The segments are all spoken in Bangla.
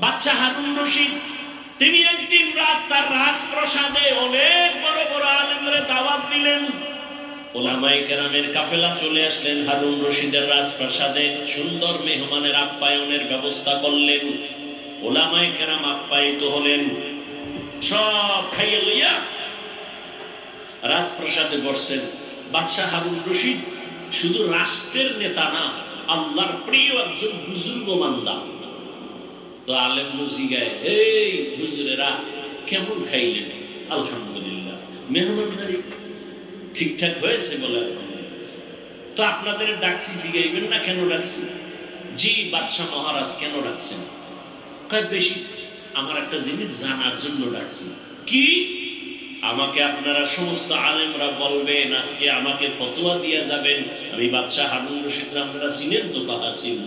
বাদশা হারুন রশিদ তিনি একদিন রাস্তার রাজপ্রাসাদে অনেক বড় বড় আলেমদের দাওয়াত দিলেন। উলামায়ে কেরামের কাফেলা চলে আসলেন হারুন রশিদের রাজপ্রাসাদে, সুন্দর মেহমানের আপ্যায়নের ব্যবস্থা করলেন। উলামায়ে কেরাম আপ্যায়িত হলেন, সব খাইয়ে লইয়া রাজপ্রাসাদে বসছেন। বাদশা হারুন রশিদ শুধু রাষ্ট্রের নেতা না, আল্লাহর প্রিয় একজন বুজুর্গ মান্দা। তো আলেম বুঝিগায়, এই হুজুরেরা কেমন খাইলেন? আলহামদুলিল্লাহ, মেহমানদারি ঠিকঠাক হয়েছে বলে। তো আপনাদের ডাকছি, জিগাইবেন না কেন ডাকছি? জি বাদশা মহারাজ, কেন ডাকছেন? বেশি আমার একটা জিনিস জানার জন্য ডাকছি। কি? আমাকে আপনারা সমস্ত আলেমরা বলবেন, আজকে আমাকে ফতোয়া দিয়া যাবেন। আমি বাদশা হারুন রশিদ, আপনারা চিনেন তো কথা ছিল,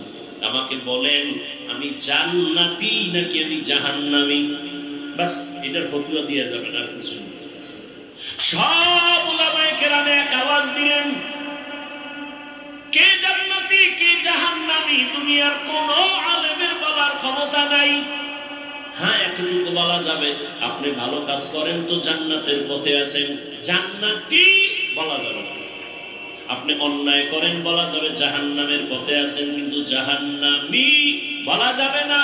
আমাকে বলেন আমি জান্নাতি নাকি আমি জাহান্নামী, বাস এটার ফতোয়া দিয়া যাবেন, আর কিছু না। সব উলামায়ে কেরাম এক আওয়াজ দিলেন, কে জান্নাতি কে জাহান্নামী দুনিয়ার কোন আলেমের বলার ক্ষমতা নাই। হ্যাঁ, এতটুকু বলা যাবে, আপনি ভালো কাজ করেন তো জান্নাতের পথে আছেন, জান্নাতি বলা যাবে না। আপনি অন্যায় করেন বলা যাবে জাহান্নামের পথে আছেন, কিন্তু জাহান্নামী বলা যাবে না।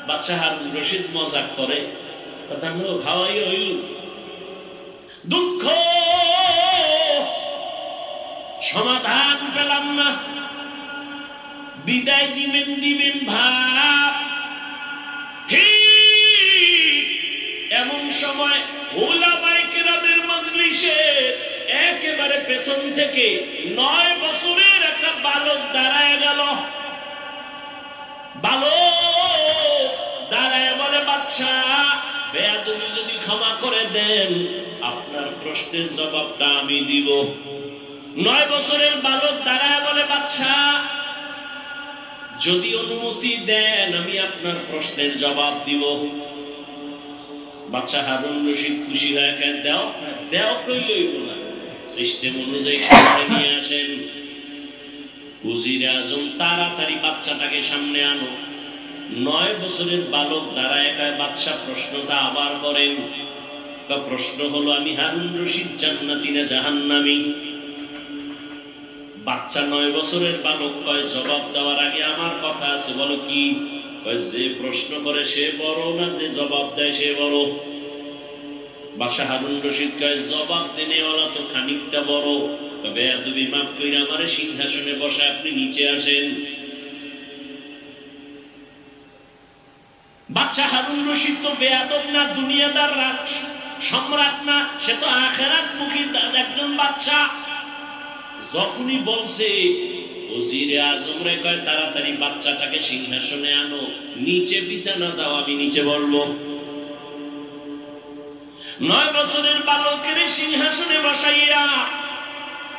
বাদশা হারুন রশিদ মজাক করে, কথা হলো খাওয়াই হইল, দুঃখ সমাধান পেলাম না, বিদায় দিবেন ভাব। ঠিক এমন সময় উলামায়ে কেরামের মজলিসে একেবারে পেছন থেকে 9 বছরের একটা বালক দাঁড়ায় গেল। বালক দাঁড়ায় বলে, বাদশা বেয়াদবি যদি ক্ষমা করে দেন, আপনার প্রশ্নের জবাবটা আমি দিব। 9 বছরের বালক দাঁড়ায় বলে, বাদশা যদি অনুমতি দেন আমি আপনার প্রশ্নের জবাব দিব। বাদশা হারুন রশিদ খুশি হয়ে দেও কইলই না, সিস্টেম অনুযায়ী সামনে নিয়ে আসেন। উজিরে আজম তাড়াতাড়ি বাচ্চাটাকে সামনে আনো। 9 বছরের বালক দাঁড়ায় কয়, বাদশা প্রশ্নটা আবার করেন। প্রশ্ন হলো, আমি হারুন রশিদ জান্নাতি না জাহান্নামী? বাচ্চা 9 বছরের বালক কয়, জবাব দেওয়ার আগে আমার কথা আছে। বলো কি? যে প্রশ্ন করে সে বড় না যে জবাব দেয় সে বড়? বাদশা হারুন রশিদ কয়, জবাব দেনেওয়ালা তো খানিকটা বড়। তবে তুমি মাফ কইরা আমারে সিংহাসনে বসায় আপনি নিচে আসেন। বাদশা হারুন রশিদ তো বেয়াদব না, দুনিয়াদার সম্রাট না, সে তো আখিরাতমুখী একজন বাদশা। যখনই বলছে ওজিরে আজম রে কয়, তাড়াতাড়ি বাচ্চাটাকে সিংহাসনে আনো, নিচে বিছানা দাও, আমি নিচে বসবো। 9 বছরের বালকের সিংহাসনে বসাইয়া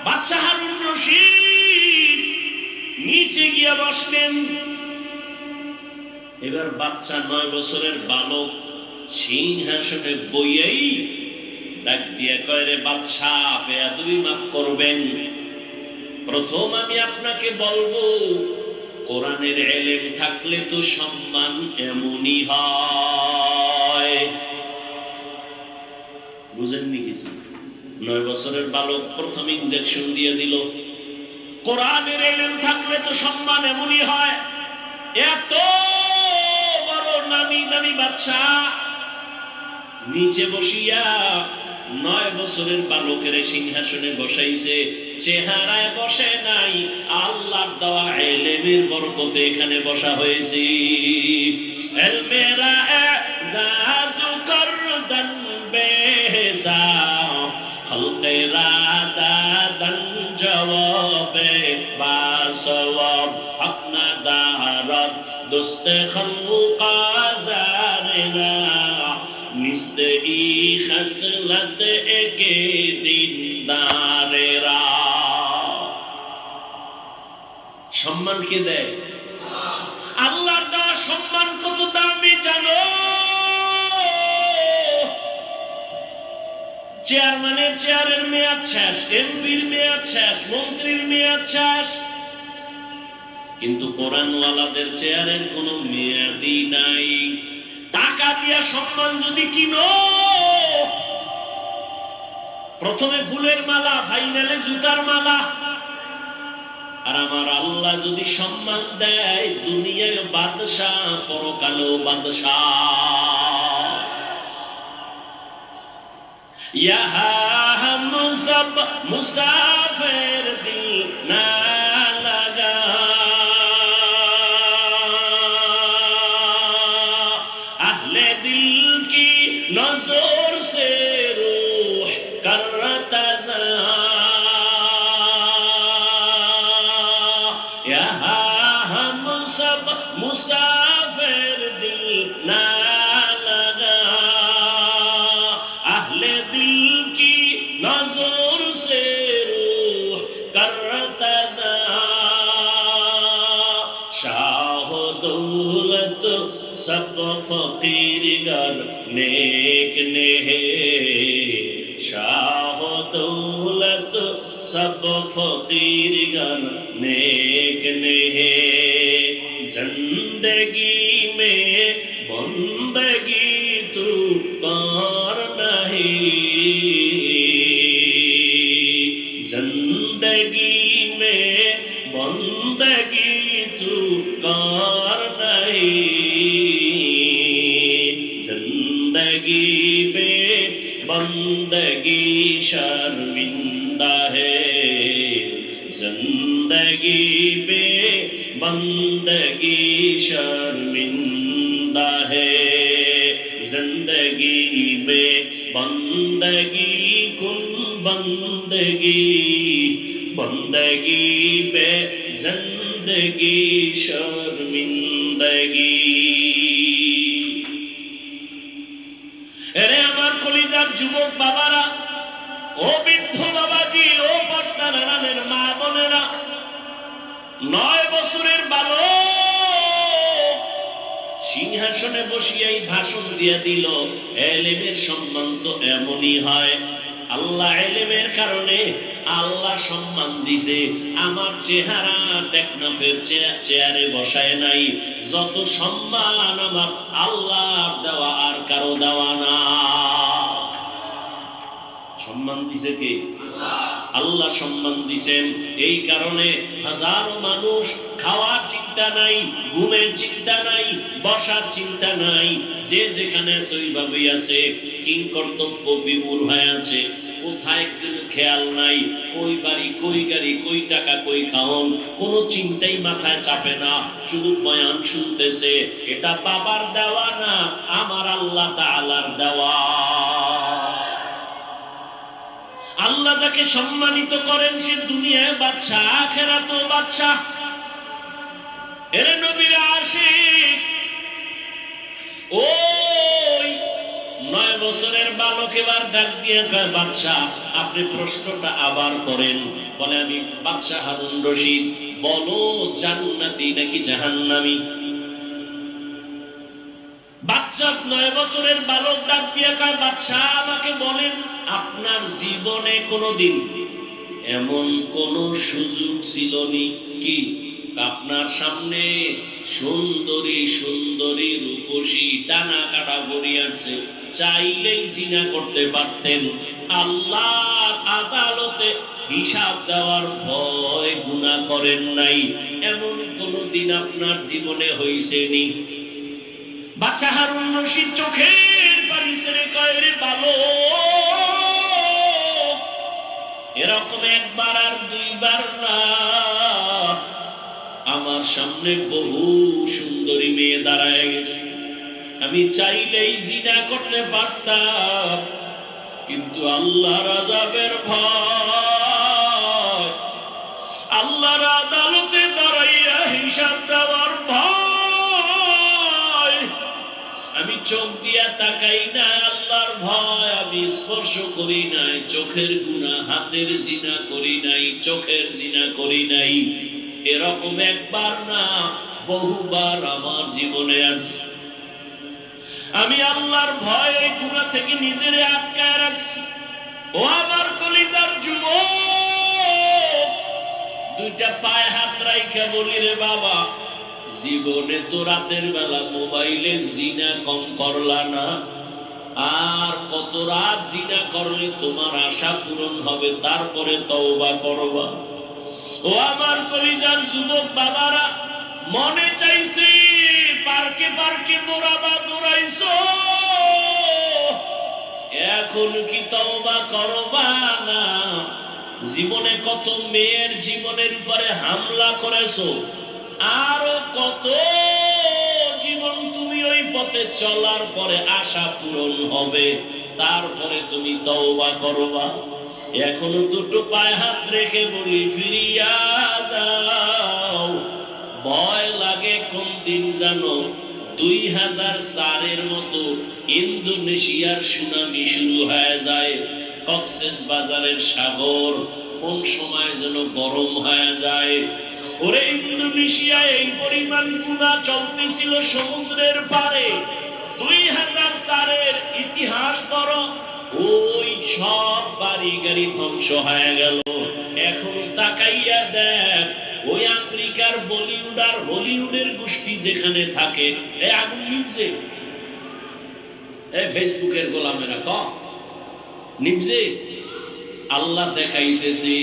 বাদশা হারুন রশিদ নিচে গিয়া বসলেন। এবার বাচ্চা 9 বছরের বালক সিংহাসনে বইয়াই ডাক দিয়া কয়, রে বাদশা বেয়াদবি মাফ করবেন। প্রথম আমি আপনাকে বলবো, কোরআনের ইলম থাকলে তো সম্মান এমনই হয়। বুঝেননি কিছু? 9 বছরের বালক প্রথম ইনজেকশন দিয়ে দিল। কোরআনের ইলম থাকলে তো সম্মান এমনই হয়। এত বড় নামি দামি বাদশা নিচে বসিয়া 9 বছরের বালকের সিংহাসনে বসাইছে, চেহারায় বসে নাই, আল্লাহর দেওয়া ইলমের বরকতে এখানে বসা হয়েছে। ইলমেরা জাজু করদান বেসা খলকেরা দাদান জওয়াবে বাসওয়াব আপনা দারত দোস্তে খলকা জারেনা মিসলে ই খসলত একে দিনদারেরা। সম্মান কে দেয়? আল্লাহর দেওয়া সম্মান কত দামি জানো? চেয়ারম্যানের চেয়ারের মেয়াদ শেষ, এমপির মেয়াদ শেষ, মন্ত্রীর মেয়াদ শেষ, কিন্তু কোরআনওয়ালাদের চেয়ারের কোনো মেয়াদই দিয়া সম্মান যদি কিনো, প্রথমে ফুলের মালা, ফাইনালে জুতার মালা। আর আমার আল্লাহ যদি সম্মান দেয়, দুনিয়ায় বাদশাহ, পরকালেও বাদশাহ। ইহা মুসাব মুসাফির দিল না লাগা, আহলে দিল কি নজর সে রূহ করতা যা, ইহা হম সব মুসাফির দিল না লাগা, আহলে দিল কি নজর সে রূহ করতা যা, শাহ দৌলত সব ফकीर गर नेक नेहे, शाह दौलत सब फकीर गर नेक नेहे, जिंदगी में बंदगी तू कर नहीं, जिंदगी में बंदगी तू कर नहीं, जिंदगी में बंदगी शर्मिंदा है, जिंदगी में बंदगी शर्मिंदा है, जिंदगी में बंदगी कुन बंदगी, बंदगी पे जिंदगी शर्मिंदगी। এরে আমার কলিজার যুবক বাবারা, ও বৃদ্ধ বাবাজি, ও পর্দার আড়ালের মা বোনেরা, 9 বছরের বালক সিংহাসনে বসিয়াই ভাষণ দিয়ে দিল, এলেমের সম্মান তো এমনই হয়। আল্লাহ এলেমের কারণে আল্লাহ সম্মান দিছে। আমার চেহারা টেকনাফের চেয়ারে বসায় নাই। যত সম্মান আমার আল্লাহর দেওয়া, আর কারো দেওয়া না। সম্মান দিছে কে? আল্লাহ সম্মান দিছেন। এই কারণে হাজারো মানুষ খাওয়ার চিন্তা নাই, ঘুমের চিন্তা নাই, বসার চিন্তা নাই, যে যেখানে সেইভাবে আছে, কিং কর্তব্য বিমূঢ় হয়ে আছে। কোথায় কোনো খেয়াল নাই, কই বাড়ি, কই গাড়ি, কই টাকা, কই খাওন, কোনো চিন্তাই মাথায় চাপে না, শুধু বয়ান শুনতেছে। এটা বাবার দেওয়া না, আমার আল্লাহ তাআলার দেওয়া। আল্লাহ যাকে সম্মানিত করেন সে দুনিয়ায় বাদশা, আখিরাতেও বাদশা। এর নবীর আশিক ওই 9 বছরের বালক এবার ডাক দিয়ে কয়, বাদশা আপনি প্রশ্নটা আবার করেন। বলে, আমি বাদশা হারুন রশিদ, বলো জান্নাতি নাকি জাহান্নামী? বাচ্চা 9 বছরের বালক ডাক দিয়ে কয়, বাদশা আমাকে বলেন, আপনার জীবনে কোনদিন এমন কোন সুযোগ ছিল কি আপনার সামনে সুন্দরী সুন্দরী রূপসী টানা কাটা গড়ি আছে, চাইলেই জিনা করতে পারতেন, আল্লাহর আদালতে হিসাব দেওয়ার ভয় গুনাহ করেন নাই, এমন কোনদিন আপনার জীবনে হইছে নি? বাদশা হারুন রশিদ চোখের পানি ছেড়ে কয়, রে বালক, এরকম একবার আর দুইবার না, আমার সামনে বহু সুন্দরী মেয়ে দাঁড়ায় গেছে, আমি চাইলেই জিনা করতে পারতাম, কিন্তু আল্লাহর আযাবের ভয়, আল্লাহর আদালতে দাঁড়াইয়া হিসাব দেওয়ার ভয়, আমি চোখ দিয়া তাকাই না, আল্লাহর ভয় আমি স্পর্শ করি নাই, চোখের গুনাহ, হাতের জিনা করি নাই, চোখের জিনা করি নাই। এরকম একবার না, বহুবার আমার জীবনে আছে। আমি আল্লাহর ভয়ে গুনাহ থেকে নিজেরে আটকায় রাখছি। ও আমার কলিজার যুবক, দুইটা পায়ে হাত রাইখা বলি, রে বাবা, জীবনে তো রাতের বেলা মোবাইলে জিনা কম করলা না, আর কত রাত জিনা করলে তোমার আশা পূরণ হবে, তারপরে তওবা করবা। ও আমার কলিজার যুবক বাবারা, মনে চাইছে পার্কে পার্কে দৌড়াবা, দৌড়াইছো, এখন কি তওবা করবা না? জীবনে কত মেয়ের জীবনের উপরে হামলা করেছো, আরো কত জীবন তুমি ওই পথে চলার পরে আশা পূরণ হবে, তারপরে তুমি তওবা করবা। এখনো দুটো পায়ে হাত রেখে বলি, ফিরিয়া যাও। ভয় লাগে কোন দিন জানো, 2004-এর মতো ইন্দোনেশিয়ার সুনামি শুরু হয়ে যায়। কক্সেস বাজারের সাগর কোন সময় যেন গরম হয়ে যায়। ওরে ইন্দোনেশিয়ায় এই পরিমাণ গুনাহ চলতেছিল সমুদ্রের পারে। 2004-এর ইতিহাস করো, ওই সব বাড়ি গাড়ি ধ্বংস হয়ে গেল। এখন তাকাইয়া দেখ, ওই আমেরিকার বলিউড আর হলিউডের গোষ্ঠী যেখানে থাকে, এই আগুন নিভছে, এই ফেসবুকের গোলামেরা নিভছে। আল্লাহ দেখাইতেছে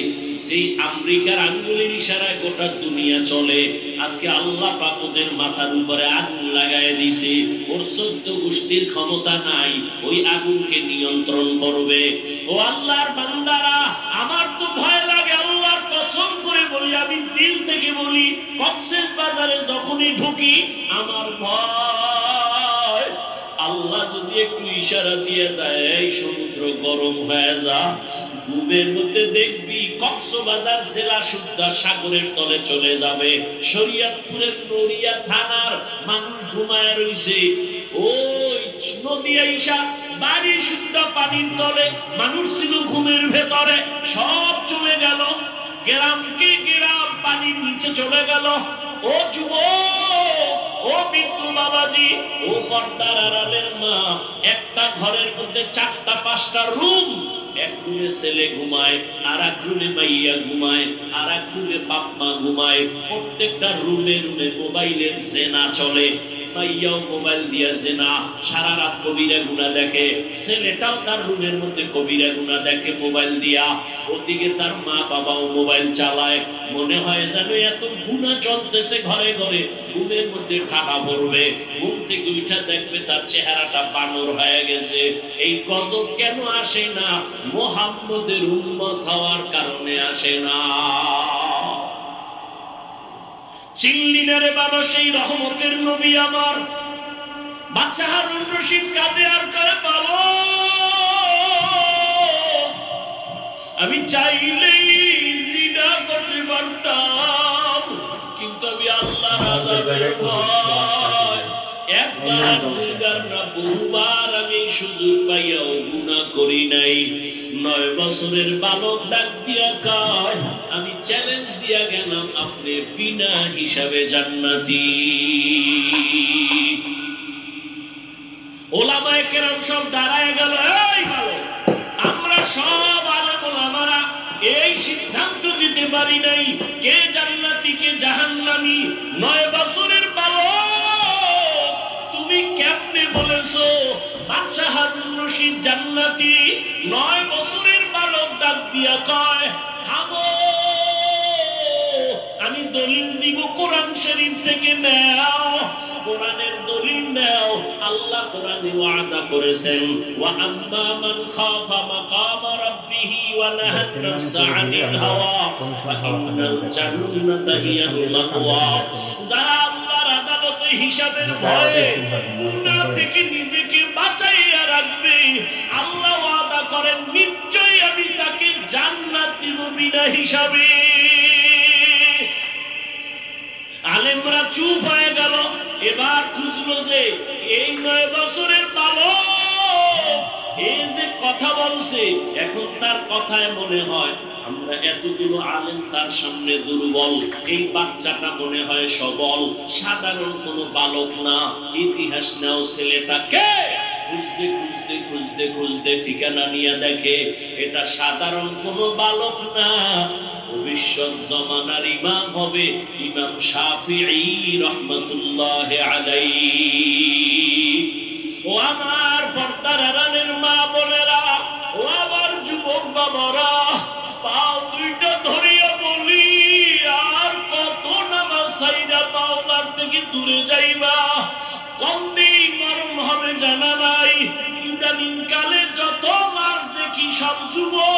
সেই আমেরিকার আঙ্গুলের ইশারায় গোটা দুনিয়া চলে। আজকে আল্লাহ পাক ওদের মাথার উপরে আগুন লাগায় দিছে। ওর 14 গোষ্ঠীর ক্ষমতা নাই ওই আগুনকে নিয়ন্ত্রণ করবে। ও আল্লাহর বান্দারা, আমার তো ভয় লাগে, আল্লাহর কসম করে বলি, আমি দিল থেকে বলি, কক্সেস বাজারে যখনই ঢুকি আমার ভয়। আল্লাহ যদি একটু ইশারা দিয়ে দেয়, এই সমুদ্র গরম হয়ে যা, ডুবের মধ্যে দেখবি কক্সবাজার জেলা সুদ্ধা সাগরের তলে চলে যাবে। শরীয়তপুরের নড়িয়া থানার মানুষ ঘুমায় রইছে, ওই নদী আইসা বাড়ি সুদ্ধা পানির তলে, মানুষ ছিল ঘুমের ভেতরে, সব চলে গেল। গ্রামকে গ্রাম পানির নিচে চলে গেল। ও যুবক, ও বিন্দু বাবাজি, ও পর্দার আড়ালের মা, একটা ঘরের মধ্যে 4টা-5টা রুম। এক রুমে ছেলে ঘুমায়, আর এক রুমে মাইয়া ঘুমায়, আর এক রুমে বাপ মা ঘুমায়। প্রত্যেকটা রুমে রুমে মোবাইলের জেনা চলে। মাইয়াও মোবাইল দিয়া জেনা, সারা রাত কবিরা গুনাহ দেখে। ছেলেটাও তার রুমের মধ্যে কবিরা গুনাহ দেখে মোবাইল দিয়া। ওদিকে তার মা বাবাও মোবাইল চালায়। মনে হয় যেন এত গুনাহ চলতেছে ঘরে ঘরে, ঘুমের মধ্যে ঠাডা পড়বে। ঘুম থেকে উঠা দেখবে তার চেহারাটা বানর হয়ে গেছে। এই গজব কেন আসে না? মুহাম্মদের উম্মত হওয়ার কারণে আসে না। চিল্লিনারে বাবা, সেই রহমতের নবী আমার বাদশা হারুন রশিদ কাঁদে আর কয়, বলো আমি চাইলেই জিনা করতে পারতাম, কিন্তু আমি আল্লাহর আযাবের ভয় একবার দুইবার না বহুবার আমি সুযোগ পাইয়াও গুনাহ করি নাই। 9 বছরের বালক ডাক দিয়া কয়, আমি চ্যালেঞ্জ দিয়া গেলাম, আপনি বিনা হিসাবে জান্নাতি। ওলামায়ে কেরাম সব দাঁড়ায় গেল। এই ভালো, আমরা সব আলেম ওলামারা এই সিদ্ধান্ত দিতে পারি নাই কে জান্নাতি কে জাহান্নামী। 9 বছরের বালক, তুমি কেমনে বলেছো বাদশা হারুন রশিদ জান্নাতি? 9 বছরের বালক ডাক দিয়া কয়, থামো, আমি দলিল দিব কোরআন শরীফ থেকে। নাও, কোরআনের দলিল নাও। আল্লাহ কোরআনে ওয়াদা করেছেন, ওয়া আম্মা মান খাফা মাকামা রাব্বিহি ওয়া নাহাস নাফসা আনিল হাওয়া ফা ইন্নাল জান্নাতা হিয়াল মাওয়া। যারা আল্লাহর আদালতে হিসাবের ভয়ে গুনাহ থেকে নিজেকে বাঁচাইয়া রাখবে, আল্লাহ ওয়াদা করেন নিশ্চয়ই আমি তাকে জান্নাত দিব বিনা হিসাবে। আলেমরা চুপ হয়ে গেল। এবার খুঁজলো যে এই 9 বছরের বালক এই যে কথা বলছে, এখন তার কথায় মনে হয় আমরা এতগুলো আলেম তার সামনে দুর্বল, এই বাচ্চাটা মনে হয় সবল, সাধারণ কোনো বালক না। ইতিহাস নাও, ছেলেটাকে খুঁজতে খুঁজতে খুঁজতে খুঁজতে ঠিকানা নিয়ে দেখে এটা সাধারণ কোনো বালক না, ভবিষ্যৎ জমানার ইমাম হবে ইমাম শাফিঈ রাহমাতুল্লাহি আলাইহি। ও আমার পর্দার আড়ালের মা বোনেরা, ও আমার যুবক বাবারা, পাও দুইটা ধরিয়া বলি, আর কত নামাজ ছাইরা পাওলার থেকে দূরে যাইবা? কন্দি মরণ হবে জানা নাই। ইদানিং কালে যত লাশ দেখি সব যুবক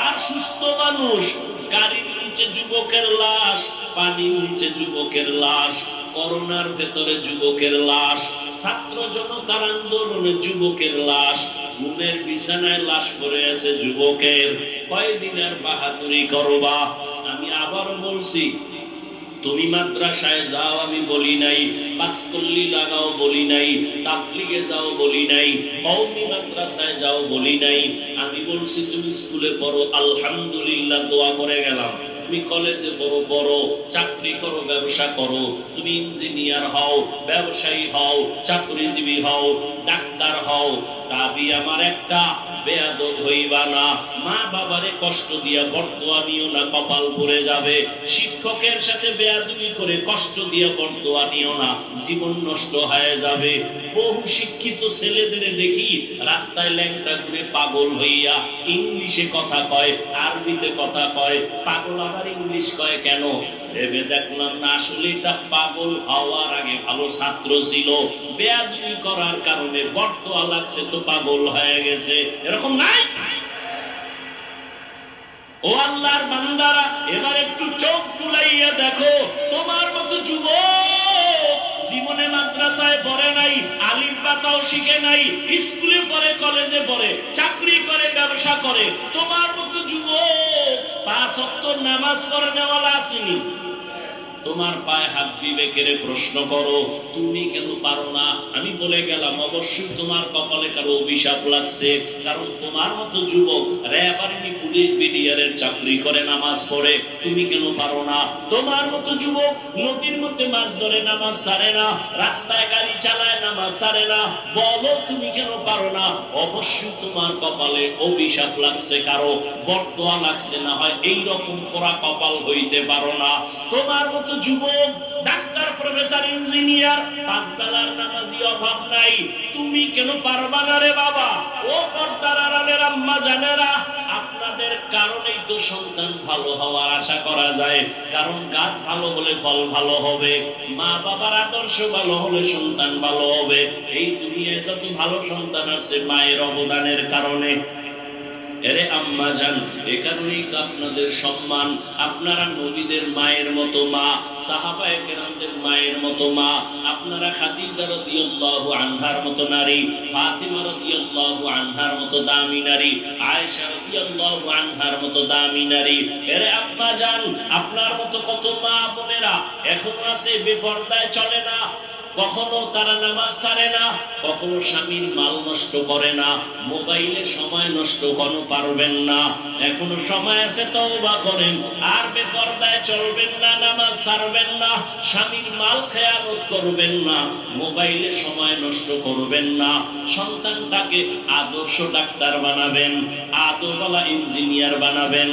আর সুস্থ মানুষ। গাড়ির নিচে যুবকের লাশ, পানির নিচে যুবকের লাশ, করোনার ভেতরে যুবকের লাশ, ছাত্র জনতার আন্দোলনে যুবকের লাশ, ঘুমের বিছানায় লাশ পড়ে আছে যুবকের। কয়দিন আর বাহাদুরি করবা? আমি আবারও বলছি, তুমি মাদ্রাসায় যাও আমি বলি নাই, পাঁচকল্লি লাগাও বলি নাই, তাবলিগে যাও বলি নাই, কওমি মাদ্রাসায় যাও বলি নাই। আমি বলছি তুমি স্কুলে পড়ো, আলহামদুলিল্লাহ দোয়া করে গেলাম। তুমি কলেজে পড়ো, পড়ো, চাকরি করো, ব্যবসা করো, তুমি ইঞ্জিনিয়ার হও, ব্যবসায়ী হও, চাকরিজীবী হও, ডাক্তার হও, দাবি আমার একটা, বেয়াদব হইবা না। মা বাবারে কষ্ট দিয়া বরদোয়া নিও না, কপাল পড়ে যাবে। শিক্ষকের সাথে বেয়াদবি করে কষ্ট দিয়া বরদোয়া নিও না, জীবন নষ্ট হয়ে যাবে। বহু শিক্ষিত ছেলেদের দেখি রাস্তায় ল্যাংটা ঘুরে পাগল হইয়া ইংলিশে কথা কয়, আরবিতে কথা কয়। পাগল আবার ইংলিশ কয় কেন? ভেবে দেখলাম না আসলে এটা পাগল হওয়ার আগে ভালো ছাত্র ছিল, বেয়াদবি করার কারণে বরদোয়া লাগছে তো পাগল হয়ে গেছে। এরকম নাই? ও আল্লাহর বান্দারা, এবার একটু চোখ খুলাইয়া দেখো, তোমার মতো যুবক জীবনে মাদ্রাসায় পড়ে নাই, আলিফ বা তাও শিখে নাই, স্কুলে পড়ে, কলেজে পড়ে, চাকরি করে, ব্যবসা করে। তোমার মতো যুবক 5 ওয়াক্ত নামাজ পড়ে নেওয়ালা আসেনি। তোমার পায়ে হাত বিবেকের প্রশ্ন করো, তুমি কেন পারো না? আমি বলে গেলাম অবশ্যই তোমার কপালে কারো অভিশাপ লাগছে, কারণ তোমার মতো যুবক র‍্যাব আর্মি পুলিশ বিডিআরের চাকরি করে, নামাজ পড়ে, তুমি কেন পারো না? তোমার মতো যুবক নদীর মধ্যে মাছ ধরে, নামাজ ছাড়ে না, রাস্তায় গাড়ি চালায়, নামাজ ছাড়ে না, বলো তুমি কেন পারো না? অবশ্যই তোমার কপালে অভিশাপ লাগছে, কারো বরদোয়া লাগছে, না হয় এইরকম পোড়া কপাল হইতে পারো না। তোমার মতো যুবক ডাক্তার, প্রফেসর, ইঞ্জিনিয়ার, 5 বেলার নামাজি অভাব নাই, তুমি কেন পারবা না রে বাবা? ও পর্দার আড়ালের আম্মা জানেরা, আপনাদের কারণেই তো সন্তান ভালো হওয়ার আশা করা যায়, কারণ গাছ ভালো হলে ফল ভালো হবে, মা বাবার আদর্শ ভালো হলে সন্তান ভালো হবে। এই দুনিয়ায় যত ভালো সন্তান আছে মায়ের অবদানের কারণে। এরে আম্মা জান, এ কারণেই তো আপনাদের সম্মান। আপনারা নবীদের মায়ের মতো মা, সাহাবায়ে কেরামদের মায়ের মতো মা, আপনারা খাদিজা রাদিয়াল্লাহু আনহার মতো নারী, ফাতিমা রাদিয়াল্লাহু আনহার মতো দামি নারী, আয়েশা রাদিয়াল্লাহু আনহার মতো দামি নারী। এরে আম্মা জান, আপনার মতো কত মা বোনেরা এখন আছে বেপরদায় চলে না, কখনো তারা নামাজ ছাড়ে না, কখনো স্বামীর মাল নষ্ট করে না, মোবাইলে সময় নষ্ট কোনো পারবেন না। এখনো সময় আছে, তওবা করেন, আর বেপরদায় চলবেন না, নামাজ ছাড়বেন না, স্বামীর মাল খেয়ানত করবেন না, মোবাইলে সময় নষ্ট করবেন না। সন্তানটাকে আদর্শ ডাক্তার বানাবেন, আদবওয়ালা ইঞ্জিনিয়ার বানাবেন,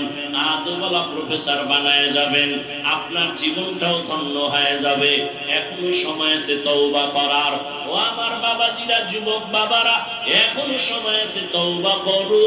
আদবওয়ালা প্রফেসর বানায় যাবেন, আপনার জীবনটাও ধন্য হয়ে যাবে। এখনো সময় আছে তওবা করার। ও আমার বাবাজিরা, যুবক বাবারা, এখনো সময় আছে, তওবা করো।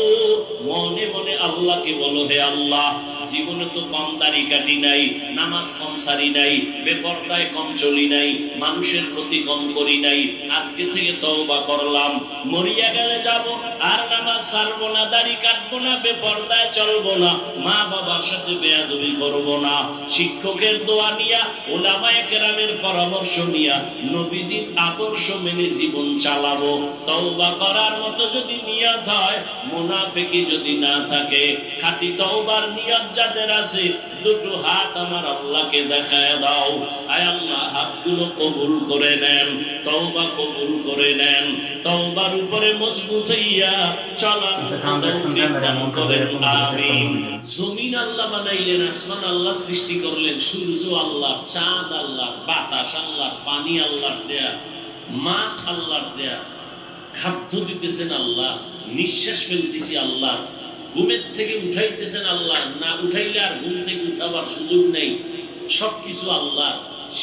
মনে মনে আল্লাহকে বলো, হে আল্লাহ, জীবনে তো কম দাড়ি কাটি নাই, নামাজ কম সারি নাই, বেপরদায় কম চলি নাই, মানুষের ক্ষতি কম করি নাই, আজকে থেকে তওবা করলাম। মরিয়া গেলে যাব, আর নামাজ ছাড়বো না, দাড়ি কাটবো না, বেপরদায় চলবো না, মা বাবার সাথে বেয়াদবি করবো না। শিক্ষকের দোয়া নিয়া, উলামায়ে কেরামের পরামর্শ নিয়া, নবীজির আদর্শ মেনে জীবন চালাবো। তওবা করার মতো যদি নিয়ত হয়, মুনাফিকি যদি না থাকে, খাঁটি তওবার নিয়ত যাদের আছে, দুটো হাত আমার আল্লাহকে দেখায় দাও। আয় আল্লাহ, হাতগুলো কবুল করে নেন, তওবা কবুল করে নেন, তওবার উপরে মজবুত হইয়া চলার তৌফিক দান করেন, আমিন। জমিন আল্লাহ বানাইলেন, আসমান আল্লাহ সৃষ্টি করলেন, সূর্য আল্লাহ, চাঁদ আল্লাহ, বাতাস আল্লাহ, পানি আল্লাহর দেয়া, মাছ আল্লাহর দেয়া, খাদ্য দিতেছেন আল্লাহ, নিঃশ্বাস ফেলতেছি আল্লাহ। ঘুমের থেকে উঠাইতেছেন আল্লাহ, না উঠাইলে আর ঘুম থেকে উঠাবার সুযোগ নেই, সবকিছু আল্লাহ।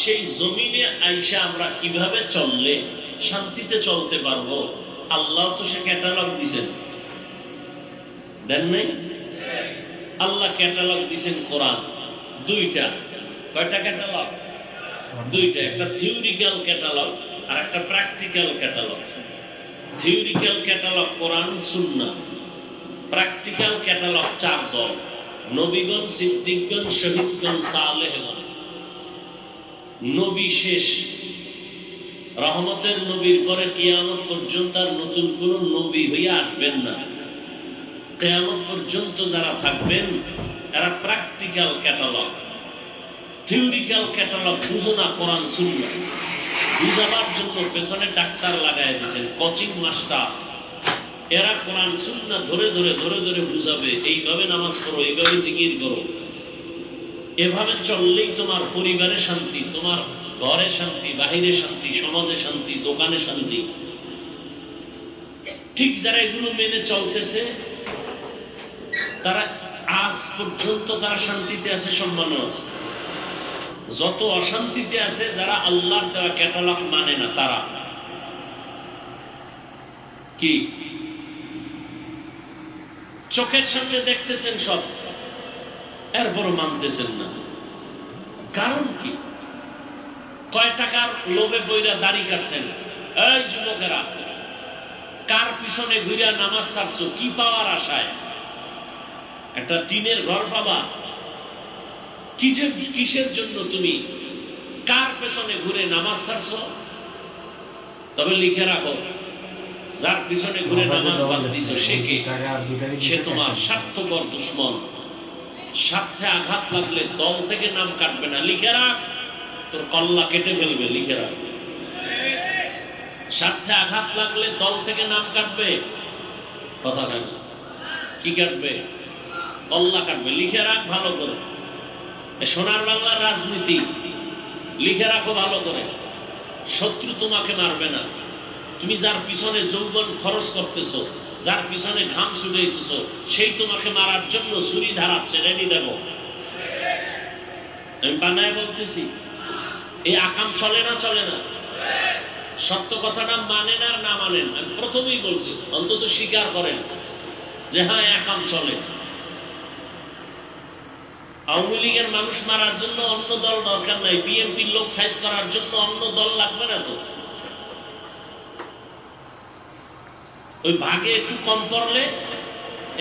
সেই জমিনে আইসা আমরা কিভাবে চললে শান্তিতে চলতে পারবো, আল্লাহ তো সে ক্যাটালগ দিছেন, দেন নাই? আল্লাহ ক্যাটালগ দিছেন কোরআন দুইটা। কয়টা ক্যাটালগ? দুইটা। একটা থিওরিক্যাল ক্যাটালগ আর একটা প্র্যাকটিক্যাল ক্যাটালগ। থিওরিক্যাল ক্যাটালগ কোরআন সুন্নাহ, প্র্যাকটিক্যাল ক্যাটালগ চার দল: নবীগণ, সিদ্দিকগণ, শহীদগণ, সালেহগণ। নবী শেষ, রহমতের নবীর পরে কিয়ামত পর্যন্ত আর নতুন কোন নবী হইয়া আসবেন না। কিয়ামত পর্যন্ত যারা থাকবেন এরা প্র্যাকটিক্যাল ক্যাটালগ। থিওরিক্যাল ক্যাটালগ বুঝো না কোরআন সুন্নাহ, বুঝাবার জন্য পেছনে ডাক্তার লাগাই দিয়েছেন, কোচিং মাস্টার। এরা কোরআন সুন্নাহ ধরে ধরে ধরে ধরে বুঝাবে, এইভাবে নামাজ পড়ো, এইভাবে জিকির করো, এভাবে চললেই তোমার পরিবারে শান্তি, তোমার ঘরে শান্তি, বাহিরে শান্তি, সমাজে শান্তি, দোকানে শান্তি। ঠিক যারা এগুলো মেনে চলতেছে তারা আজ পর্যন্ত তারা শান্তিতে আছে, সম্মানও আছে। যত অশান্তিতে আছে যারা আল্লাহর দেওয়া ক্যাটালগ মানে না, তারা কি চোখের সামনে দেখতেছেন সব, এরপর মানতেছেন না। কারণ কি? কয় টাকার লোভে বইরা দাড়ি কাটছেন? এই যুবকেরা, কার পিছনে ঘুরিয়া নামাজ ছাড়ছো? কি পাওয়ার আশায়? একটা টিনের ঘর পাবা? কিসের জন্য তুমি কার পেছনে ঘুরে নামাজ ছাড়ছো? তবে লিখে রাখো, যার পিছনে ঘুরে নামাজ বাদ দিছো সে কে? সে তোমার স্বার্থপর দুশ্মন। স্বার্থে আঘাত লাগলে দল থেকে নাম কাটবে না, লিখে রাখ, তোর কল্লা কেটে ফেলবে, লিখে রাখ। স্বার্থে আঘাত লাগলে দল থেকে নাম কাটবে, কথা কেন? কি কাটবে? কল্লা কাটবে, লিখে রাখ ভালো করে। সোনার বাংলার রাজনীতি লিখে রাখো ভালো করে। শত্রু তোমাকে মারবে না। তুমি যার পিছনে যৌবন খরচ করতেছো, যার পিছনে ঘাম ছুটাইতেছো, সেই তোমাকে মারার জন্য ছুরি ধারাচ্ছে, রেডি দেবো। আমি বানায় বলতেছি, এই আকাম চলে না? চলে না? সত্য কথাটা মানেন আর না মানেন, আমি প্রথমেই বলছি, অন্তত স্বীকার করেন যে হ্যাঁ আকাম চলে। আওয়ামী লীগের মানুষ মারার জন্য অন্য দল দরকার নাই, বিএনপির লোক সাইজ করার জন্য অন্য দল লাগবে না তো। ওই ভাগে একটু কম পড়লে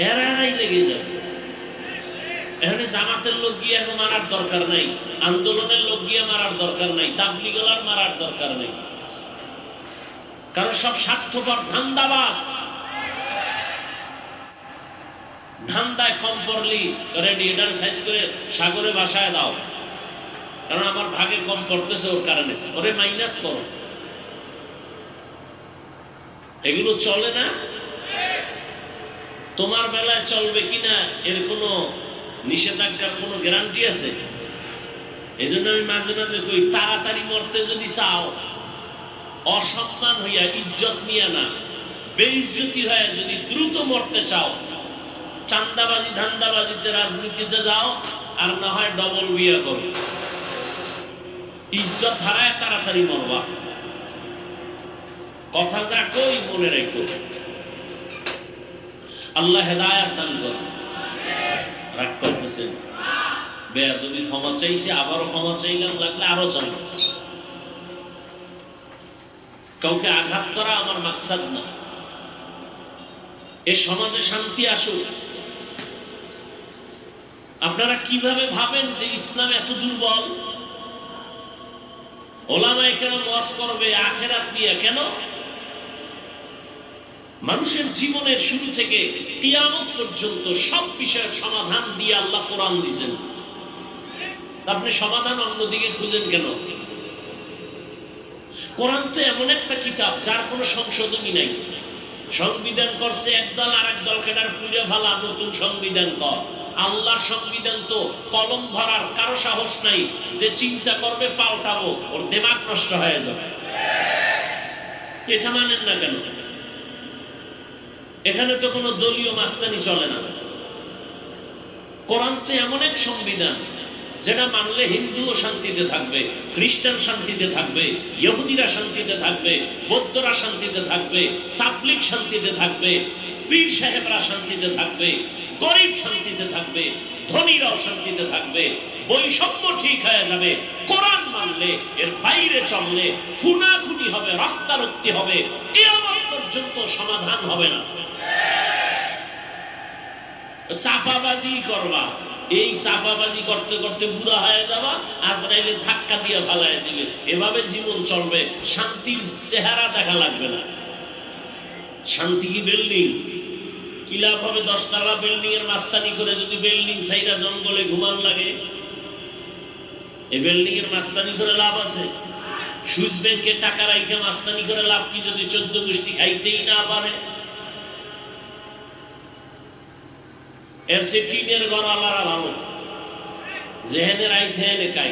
এরাই লেগে যাবে। এখানে জামাতের লোক গিয়ে এখন মারার দরকার নাই, আন্দোলনের লোক গিয়ে মারার দরকার নাই, তাবলিগলার মারার দরকার নেই, কারণ সব স্বার্থপর ধান্দাবাজ। ধান্দায় কম পড়লি রেডি, এটার সাইজ করে সাগরে ভাসায় দাও, কারণ আমার ভাগে কম পড়তেছে ওর কারণে, ওরে মাইনাস করো। এগুলো চলে না? তোমার বেলায় চলবে কিনা এর কোনো নিষেধাজ্ঞার কোনো গ্যারান্টি আছে? এই জন্য আমি মাঝে মাঝে কই, তাড়াতাড়ি মরতে যদি চাও, অসম্মান হইয়া, ইজ্জত নিয়ে না, বেইজ্জতি হয়ে যদি দ্রুত মরতে চাও, চান্দাবাজি ধান্দাবাজিতে রাজনীতিতে যাও, আর না হয় ডবল বিয়ে করো। ইজ্জত হারায় তাড়াতাড়ি মরবা। কথা যা কই মনে রেখো। আল্লাহ হেদায়েত দান করুন। রাগ করতেছেন? বেয়াদবি ক্ষমা চাইছে, আবারও ক্ষমা চাইলাম, লাগলে আরো চাইব। কাউকে আঘাত করা আমার মাকসাদ না। এ সমাজে শান্তি আসুক। আপনারা কিভাবে ভাবেন যে ইসলাম এত দুর্বল? ওলামায়ে কেরাম ওয়াজ করবে আখিরাত নিয়ে, কেন? মানুষের জীবনের শুরু থেকে কিয়ামত পর্যন্ত সব বিষয়ের সমাধান দিয়ে আল্লাহ কোরআন দিয়েছেন। আপনি সমাধান অন্যদিকে খুঁজেন কেন? কোরআন তো এমন একটা কিতাব যার কোনো সংশোধনী নাই। সংবিধান করছে একদল, আর এক দলকে পুড়ে ফেলা, নতুন সংবিধান কর। আল্লাহর সংবিধান তো কলম ধরার কারো সাহস নাই, যে চিন্তা করবে পাল্টাবো, ওর দিমাগ নষ্ট হয়ে যাবে। এটা মানেন না কেন? এখানে তো কোনো দলীয় মাস্তানি চলে না। কোরআন তো এমন এক সংবিধান যেটা মানলে হিন্দুও শান্তিতে থাকবে, খ্রিস্টান শান্তিতে থাকবে, ইহুদিরা শান্তিতে থাকবে, বৌদ্ধরা শান্তিতে থাকবে, তাবলিগ শান্তিতে থাকবে, পীর সাহেবরা শান্তিতে থাকবে, গরিব শান্তিতে থাকবে, ধনীরাও শান্তিতে থাকবে, বৈষম্য ঠিক হয়ে যাবে। কোরআন মানলে, এর বাইরে চললে খুনাখুনি হবে, রক্তারক্তি হবে, কিয়ামত পর্যন্ত সমাধান হবে না। চাপাবাজি করবা, এই চাপাবাজি করতে করতে বুড়া হয়ে যাবা, আজরাইলে ধাক্কা দিয়ে ফালায় দিবে, এভাবে জীবন চলবে, শান্তির চেহারা দেখা লাগবে না। শান্তি কি বিল্ডিং? কি লাভ হবে 10 তলা বিল্ডিং এর মাস্তানি করে যদি বিল্ডিং সাইরা জঙ্গলে ঘুমান লাগে? এই বিল্ডিং এর মাস্তানি করে লাভ আছে? সুইস ব্যাংকে টাকা রাইখে মাস্তানি করে লাভ কি যদি 14 গোষ্ঠী খাইতেই না পারে? এর সে টিনের ঘর আলারা ভালো, যেহেনে রাইতে হেনে খাই,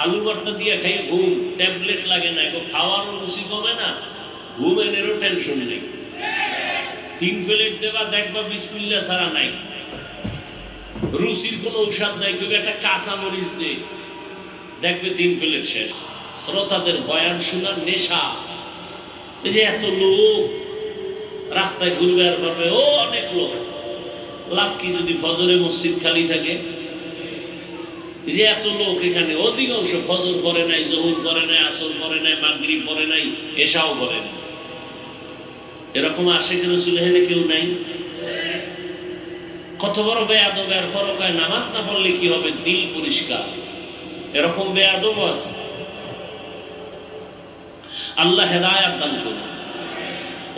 আলু ভর্তা দিয়ে খাই ঘুম, ট্যাবলেট লাগে না, খাওয়ারও রুচি কমে না, ঘুমেনেরও টেনশন নেই। 3 প্লেট দেবা, দেখবা বিসমিল্লাহ ছাড়া নাই, রুচির কোনো ঔষধ নাই, কেউ একটা কাঁচা মরিচ নেই, দেখবে 3 প্লেট শেষ। শ্রোতাদের বয়ান শোনার নেশা, এই যে এত লোক রাস্তায় ঘুরবে আর পারবে, ও অনেক লোক, লাভ কি যদি ফজরে মসজিদ খালি থাকে? যে এত লোক এখানে, অধিকাংশ ফজর পড়ে নাই, জোহর পড়ে নাই, আসর পড়ে নাই, মাগরিব পড়ে নাই, এশাও পড়ে নাই। এরকম আশিক রাসূল এখানে কেউ নাই? কত বড় বেয়াদব, এর পরও কয় নামাজ না পড়লে কি হবে, দিল পরিষ্কার। এরকম বেয়াদব আছে। আল্লাহ হেদায়েত দান করুন।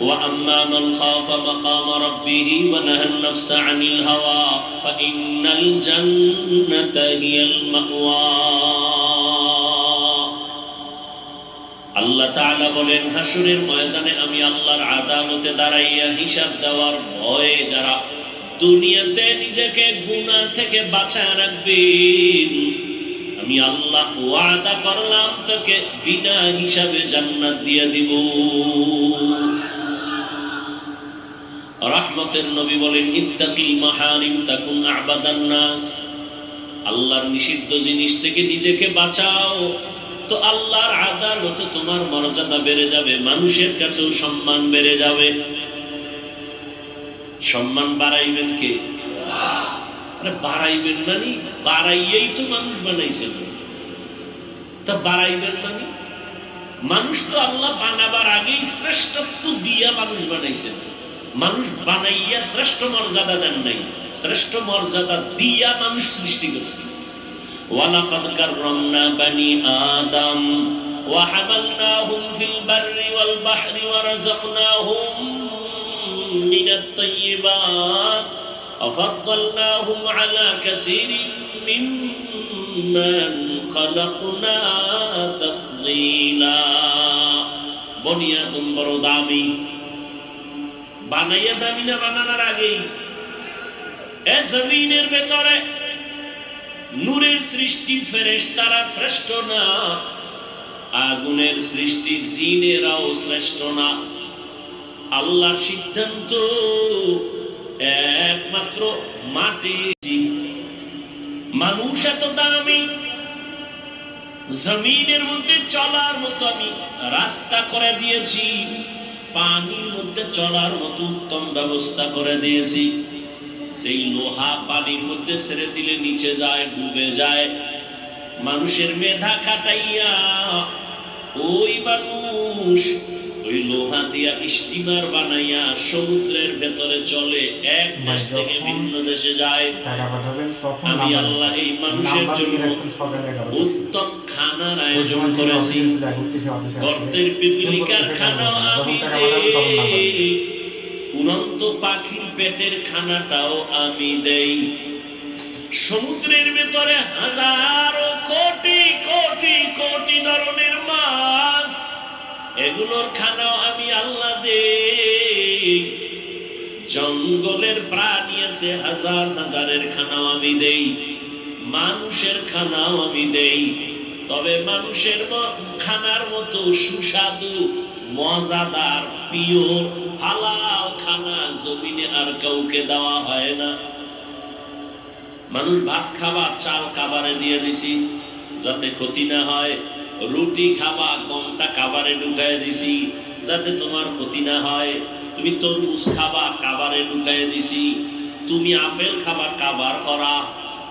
وَأَمَّا مَنْ خَافَ مَقَامَ رَبِّهِ وَنَهَى النَّفْسَ عَنِ الْهَوَى فَإِنَّ الْجَنَّةَ هِيَ الْمَأْوَى। আল্লাহ তাআলা বলেন, হাসরের ময়দানে আমি আল্লাহর আদালতে দাঁড়াইয়া হিসাব দেওয়ার ভয়ে যারা দুনিয়াতে নিজেকে গুনাহ থেকে বাঁচায় রাখবেন, আমি আল্লাহ ওয়াদা করলাম তোকে বিনা হিসাবে জান্নাত দিয়ে দিব। রহমতের নবী বলেন, ইত্তাকিল মাহারিম তাকুন আবাদান নাস। আল্লাহর নিষিদ্ধ জিনিস থেকে নিজেকে বাঁচাও, তো আল্লাহর আদালতে তোমার মর্যাদা বেড়ে যাবে, মানুষের কাছেও সম্মান বেড়ে যাবে। সম্মান বাড়াইবেন কে? আরে বাড়াইবেন মানে বাড়াইয়েই তো মানুষ বানাইছেন, তা বাড়াইবেন মানে মানুষ তো আল্লাহ বানাবার আগেই শ্রেষ্ঠত্ব দিয়া মানুষ বানাইছেন। মানুষ বানাইয়া শ্রেষ্ঠ মর্যাদা দেন নাই, শ্রেষ্ঠ মর্যাদা দিয়া মানুষ সৃষ্টি করছে। ওয়ালাকাদ কাররামনা বানি আদম ওয়া হামালনাহুম ফিল বাররি ওয়াল বাহরি ওয়া রাযাকনাহুম মিনাত তাইয়্যিবাত ওয়া ফাদ্দালনাহুম আলা কাসীরিন মিম্মান খালাকনা তাফদীলা। বনি আদম বড় দামি, বানাইয়া দামি না বানানোর আগেই? এ জমিনের ভেতরে নূরের সৃষ্টি ফেরেশতারা শ্রেষ্ঠ না, আগুনের সৃষ্টি জিনেরাও শ্রেষ্ঠ না। আল্লাহর সিদ্ধান্ত একমাত্র মাটি। মানুষ এত দামি, জমিনের মধ্যে চলার মতো আমি রাস্তা করে দিয়েছি, পানির মধ্যে চলার মতো উত্তম ব্যবস্থা করে দিয়েছি। সেই লোহা পানির মধ্যে ছেড়ে দিলে নিচে যায়, ডুবে যায়। মানুষের মেধা খাটাইয়া ওই মানুষ ওই লোহা দিয়া স্টিমার বানাইয়া সমুদ্রের ভেতরে চলে, এক দেশ থেকে ভিন্ন দেশে যায়। আমি আল্লাহ এই মানুষের জন্য উত্তম খানার আয়োজন করেছি। গর্তের পিপিলিকার খানাও আমি দেই, উড়ন্ত পাখির পেটের খানাটাও আমি দেই। সমুদ্রের ভেতরে হাজারো কোটি কোটি কোটি ধরনের মাছ, এগুলোর খানাও আমি আল্লাহ দেই। জঙ্গলের প্রাণী আছে হাজার হাজারের খানাও আমি দেই, মানুষের খানাও আমি দেই। তবে মানুষের খানার মতো সুস্বাদু মজাদার পিওর হালাল খানা জমিনে আর কাউকে দেওয়া হয় না। মানুষ ভাত খাবা, চাল কাবারে দিয়ে দিছি যাতে ক্ষতি না হয়, রুটি খাবা, গমটা কাবারে ঢুকায় দিছি যাতে তোমার ক্ষতি না হয়, তুমি তরমুজ খাবা, কাবারে ঢুকায় দিছি, তুমি আপেল খাবা, কাবার করা,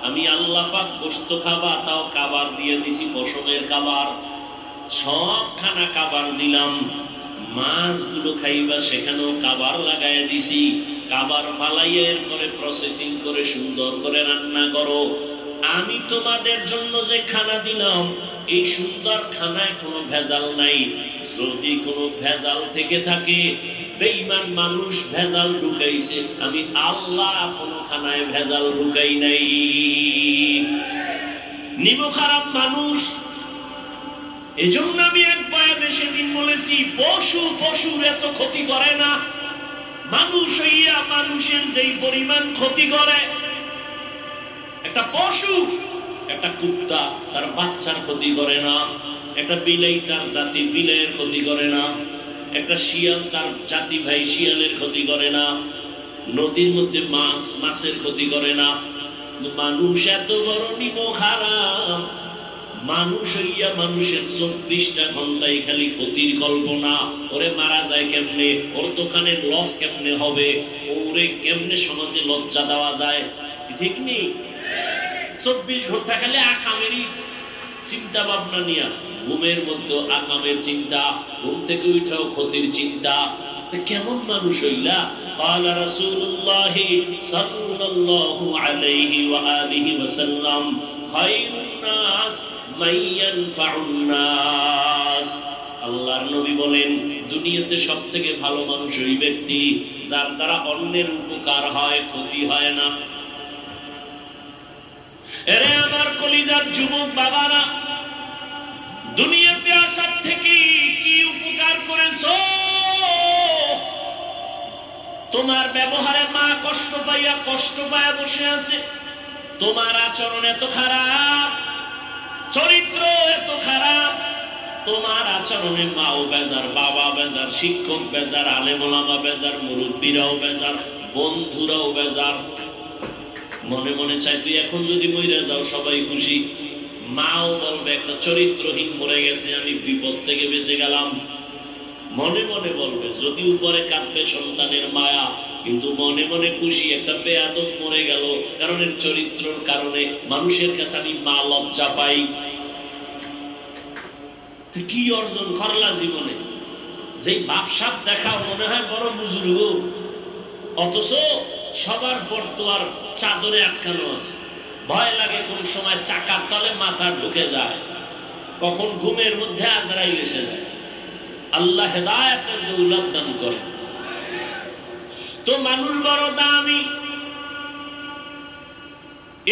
আমি আল্লাহ পাক গোশত খাবা, তাও কাবার দিয়ে দিছি, পশমের কাবার, সব খানা কাবার দিলাম, মাছগুলো খাইবা সেখানেও কাবার লাগাই দিছি, কাবার ফালাইয়ের পরে প্রসেসিং করে সুন্দর করে রান্না করো। আমি তোমাদের জন্য যে খানা দিলাম এই সুন্দর খানায় কোনো ভেজাল নাই, যদি কোনো ভেজাল থেকে থাকে বেঈমান মানুষ ভেজাল ঢুকাইছে, আমি আল্লাহ কোনো খানায় ভেজাল ঢুকাই নাই। নিমক খারাপ মানুষ, এজন্য আমি এক বয়ানে সেদিন বলেছি পশুর এত ক্ষতি করে না, মানুষ হইয়া মানুষের যেই পরিমাণ ক্ষতি করে, একটা পশু, একটা কুত্তা তার বাচ্চার ক্ষতি করে না, একটা বিলাই তার জাতি বিলাইয়ের ক্ষতি করে না, একটা শিয়াল তার জাতি ভাই শিয়ালের ক্ষতি করে না, নদীর মধ্যে মাছ মাছের ক্ষতি করে না। মানুষ এত বড় নিমক হারাম, মানুষ হইয়া মানুষের 24টা ঘন্টায় খালি ক্ষতির কল্পনা, ওরে মারা যায় কেমনে, ওর দোকানে লস কেমনে হবে, ওরে কেমনে সমাজে লজ্জা দেওয়া যায়, ঠিক নেই? 24 ঘন্টা খালি আকামেরই চিন্তা ভাবনা নিয়া, ঘুমের মধ্যে আকামের চিন্তা, ঘুম থেকে উঠাও ক্ষতির চিন্তা, কেমন মানুষ হইলা? ক্বালা রাসূলুল্লাহ সাল্লাল্লাহু আলাইহি ওয়া আলিহি ওয়াসাল্লাম খায়রুন নাস মান ইয়ানফাউন নাস। আল্লাহর নবী বলেন দুনিয়াতে সবথেকে ভালো মানুষ ওই ব্যক্তি যার দ্বারা অন্যের উপকার হয়, ক্ষতি হয় না। এরে আমার কলিজার যুবক বাবারা, দুনিয়াতে আসার থেকে কি উপকার করেছো? তোমার ব্যবহারে মা কষ্ট পাইয়া বসে আছে, তোমার আচরণ এত খারাপ, চরিত্র এত খারাপ, তোমার আচরণে মাও বেজার, বাবা বেজার, শিক্ষক বেজার, আলেম ওলামা বেজার, মুরব্বীরাও বেজার, বন্ধুরাও বেজার। মনে মনে চাই তুই এখন যদি মইরা যাও সবাই খুশি, মাও বলবে একটা চরিত্রহীন মরে গেছে, আমি বিপদ থেকে বেঁচে গেলাম। মনে মনে বলবে, যদি উপরে কাঁদবে সন্তানের মায়া, কিন্তু মনে মনে খুশি একটা বেয়াদব মরে গেল, কারণ এর চরিত্রের কারণে মানুষের কাছে আমি মা লজ্জা পাই। কি অর্জন করলা জীবনে? যে ভাবসাব দেখাও মনে হয় বড় বুজুর্গ, অথচ সবার পর তো আর চাদরে আটকানো আছে, ভয় লাগে কোন সময় চাকার তলে মাথা ঢুকে যায়, কখন ঘুমের মধ্যে আজরাইল এসে যায়। আল্লাহ হেদায়েতের দৌলত দান করে। তো মানুষ বড় দামি,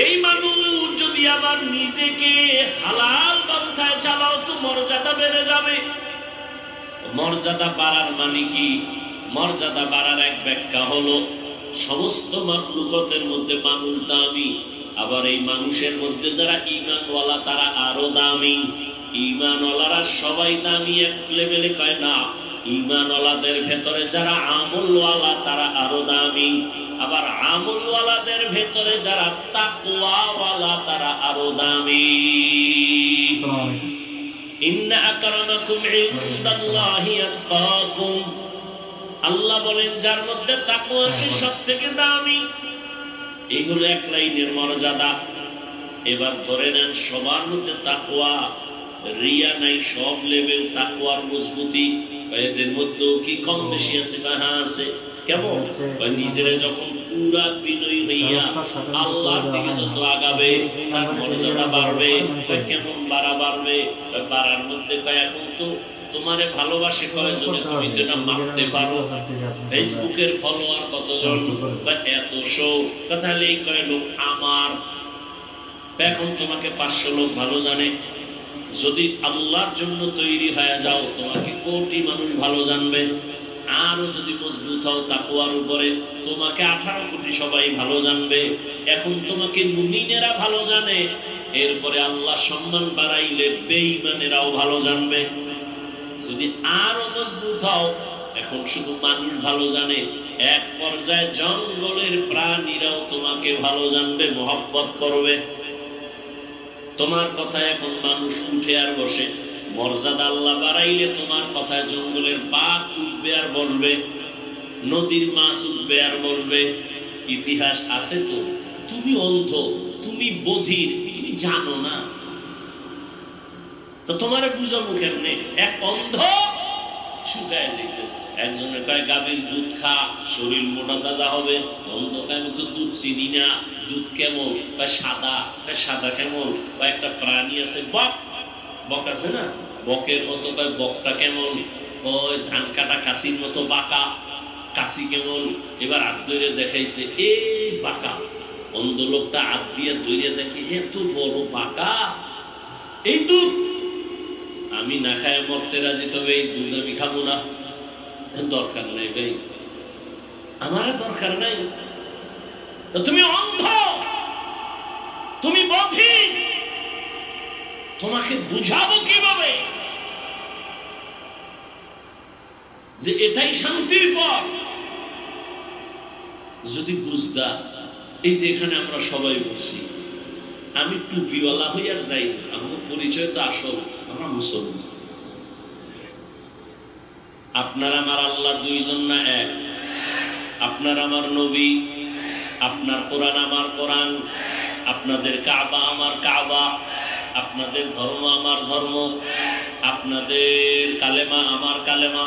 এই মানুষ যদি আবার নিজেকে হালাল পন্থায় চালাও তো মর্যাদা বেড়ে যাবে। মর্যাদা বাড়ার মানে কি? মর্যাদা বাড়ার এক ব্যাখ্যা হলো সমস্ত মাখলুকাতের মধ্যে মানুষ দামি, আবার এই মানুষের মধ্যে যারা ঈমানওয়ালা তারা আরো দামি। ঈমানওয়ালারা সবাই দামি এক লেভেলে কয় না, ঈমানওয়ালাদের ভেতরে যারা আমলওয়ালা তারা আরো দামি, আবার আমলওয়ালাদের ভেতরে যারা তাকওয়াওয়ালা তারা আরো দামি। ইন্না আকরামাকুম ইনদাল্লাহি আতকাকুম, আল্লাহ বলেন যার মধ্যে তাকওয়া সে সবথেকে দামি। এগুলো এক লাইনের মর্যাদা। এবার ধরে নেন সবার মধ্যে তাকওয়া, রিয়া নাই, সব লেভেল তাকওয়ার মজবুতি। এদের মধ্যেও কি কম বেশি আছে? হ্যাঁ আছে। কেমন? নিজেরা যখন পুরা বিনয়ী হইয়া আল্লাহর দিকে যত আগাবে তার মর্যাদা বাড়বে। কেমন বাড়বে? বাড়ার মধ্যে কয় এখন তো তোমারে ভালোবাসে কয়জন, তুমি তো এটা মাপতে পারো। ফেসবুকের ফলোয়ার কতজন বা এত শো, তাহলে এই কয় লোক আমার। এখন তোমাকে 500 লোক ভালো জানে। যদি আল্লাহর জন্য তৈরি হয়ে যাও তোমাকে কোটি মানুষ ভালো জানবে। আরো যদি মজবুত হও তাকওয়ার উপরে, তোমাকে 18 কোটি সবাই ভালো জানবে। এখন তোমাকে মুমিনেরা ভালো জানে, এরপরে আল্লাহ সম্মান বাড়াইলে বেঈমানেরাও ভালো জানবে। যদি আরো মজবুত হও, এখন শুধু মানুষ ভালো জানে, এক পর্যায়ে জঙ্গলের প্রাণীরাও তোমাকে ভালো জানবে, মহব্বত করবে। তোমার কথায় এখন মানুষ উঠে আর বসে, মর্যাদা আল্লাহ বাড়াইলে তোমার কথায় জঙ্গলের বাঘ উঠবে আর বসবে, নদীর মাছ উঠবে আর বসবে। ইতিহাস আছে তো। তুমি অন্ধ, তুমি বধির, তুমি জানো না, তো তোমারে বুঝাবো কেমনে? এক অন্ধ শুকায় যেতেছে, একজনের কয় গাভীর দুধ খা, শরীর মোটা তাজা হবে। অন্ধ কয় আমি তো দুধ চিনি না, দুধ কেমন? বা সাদা। সাদা কেমন? বা একটা প্রাণী আছে বক, বক আছে না, বকের মতো। কয় বকটা কেমন? ওই ধান কাটা কাশির মতো বাঁকা। কাশি কেমন? এবার হাত ধরে দেখাইছে, এই বাঁকা। অন্ধ লোকটা হাত দিয়ে ধরে দেখে এত বড় বাঁকা, এই দুধ আমি না খায় মরতে রাজি, তবে এই দুধ আমি খাবো না। দরকার নাই ভাই, আমার দরকার নাই। তুমি অন্ধ, তুমি বধির, তোমাকে বুঝাবো কিভাবে যে এটাই শান্তির পথ? যদি বুঝদা, এই যে এখানে আমরা সবাই বসি, আমি টুপিওয়ালা হই আর যাই, আমার পরিচয় তো আসল, আমরা মুসলমান। আপনার আমার আল্লাহ দুইজন না এক? আপনার আমার নবী, আপনার কোরআন আমার কোরআন, আপনাদের কাবা আমার কাবা, আপনাদের ধর্ম আমার ধর্ম, আপনাদের কালেমা আমার কালেমা।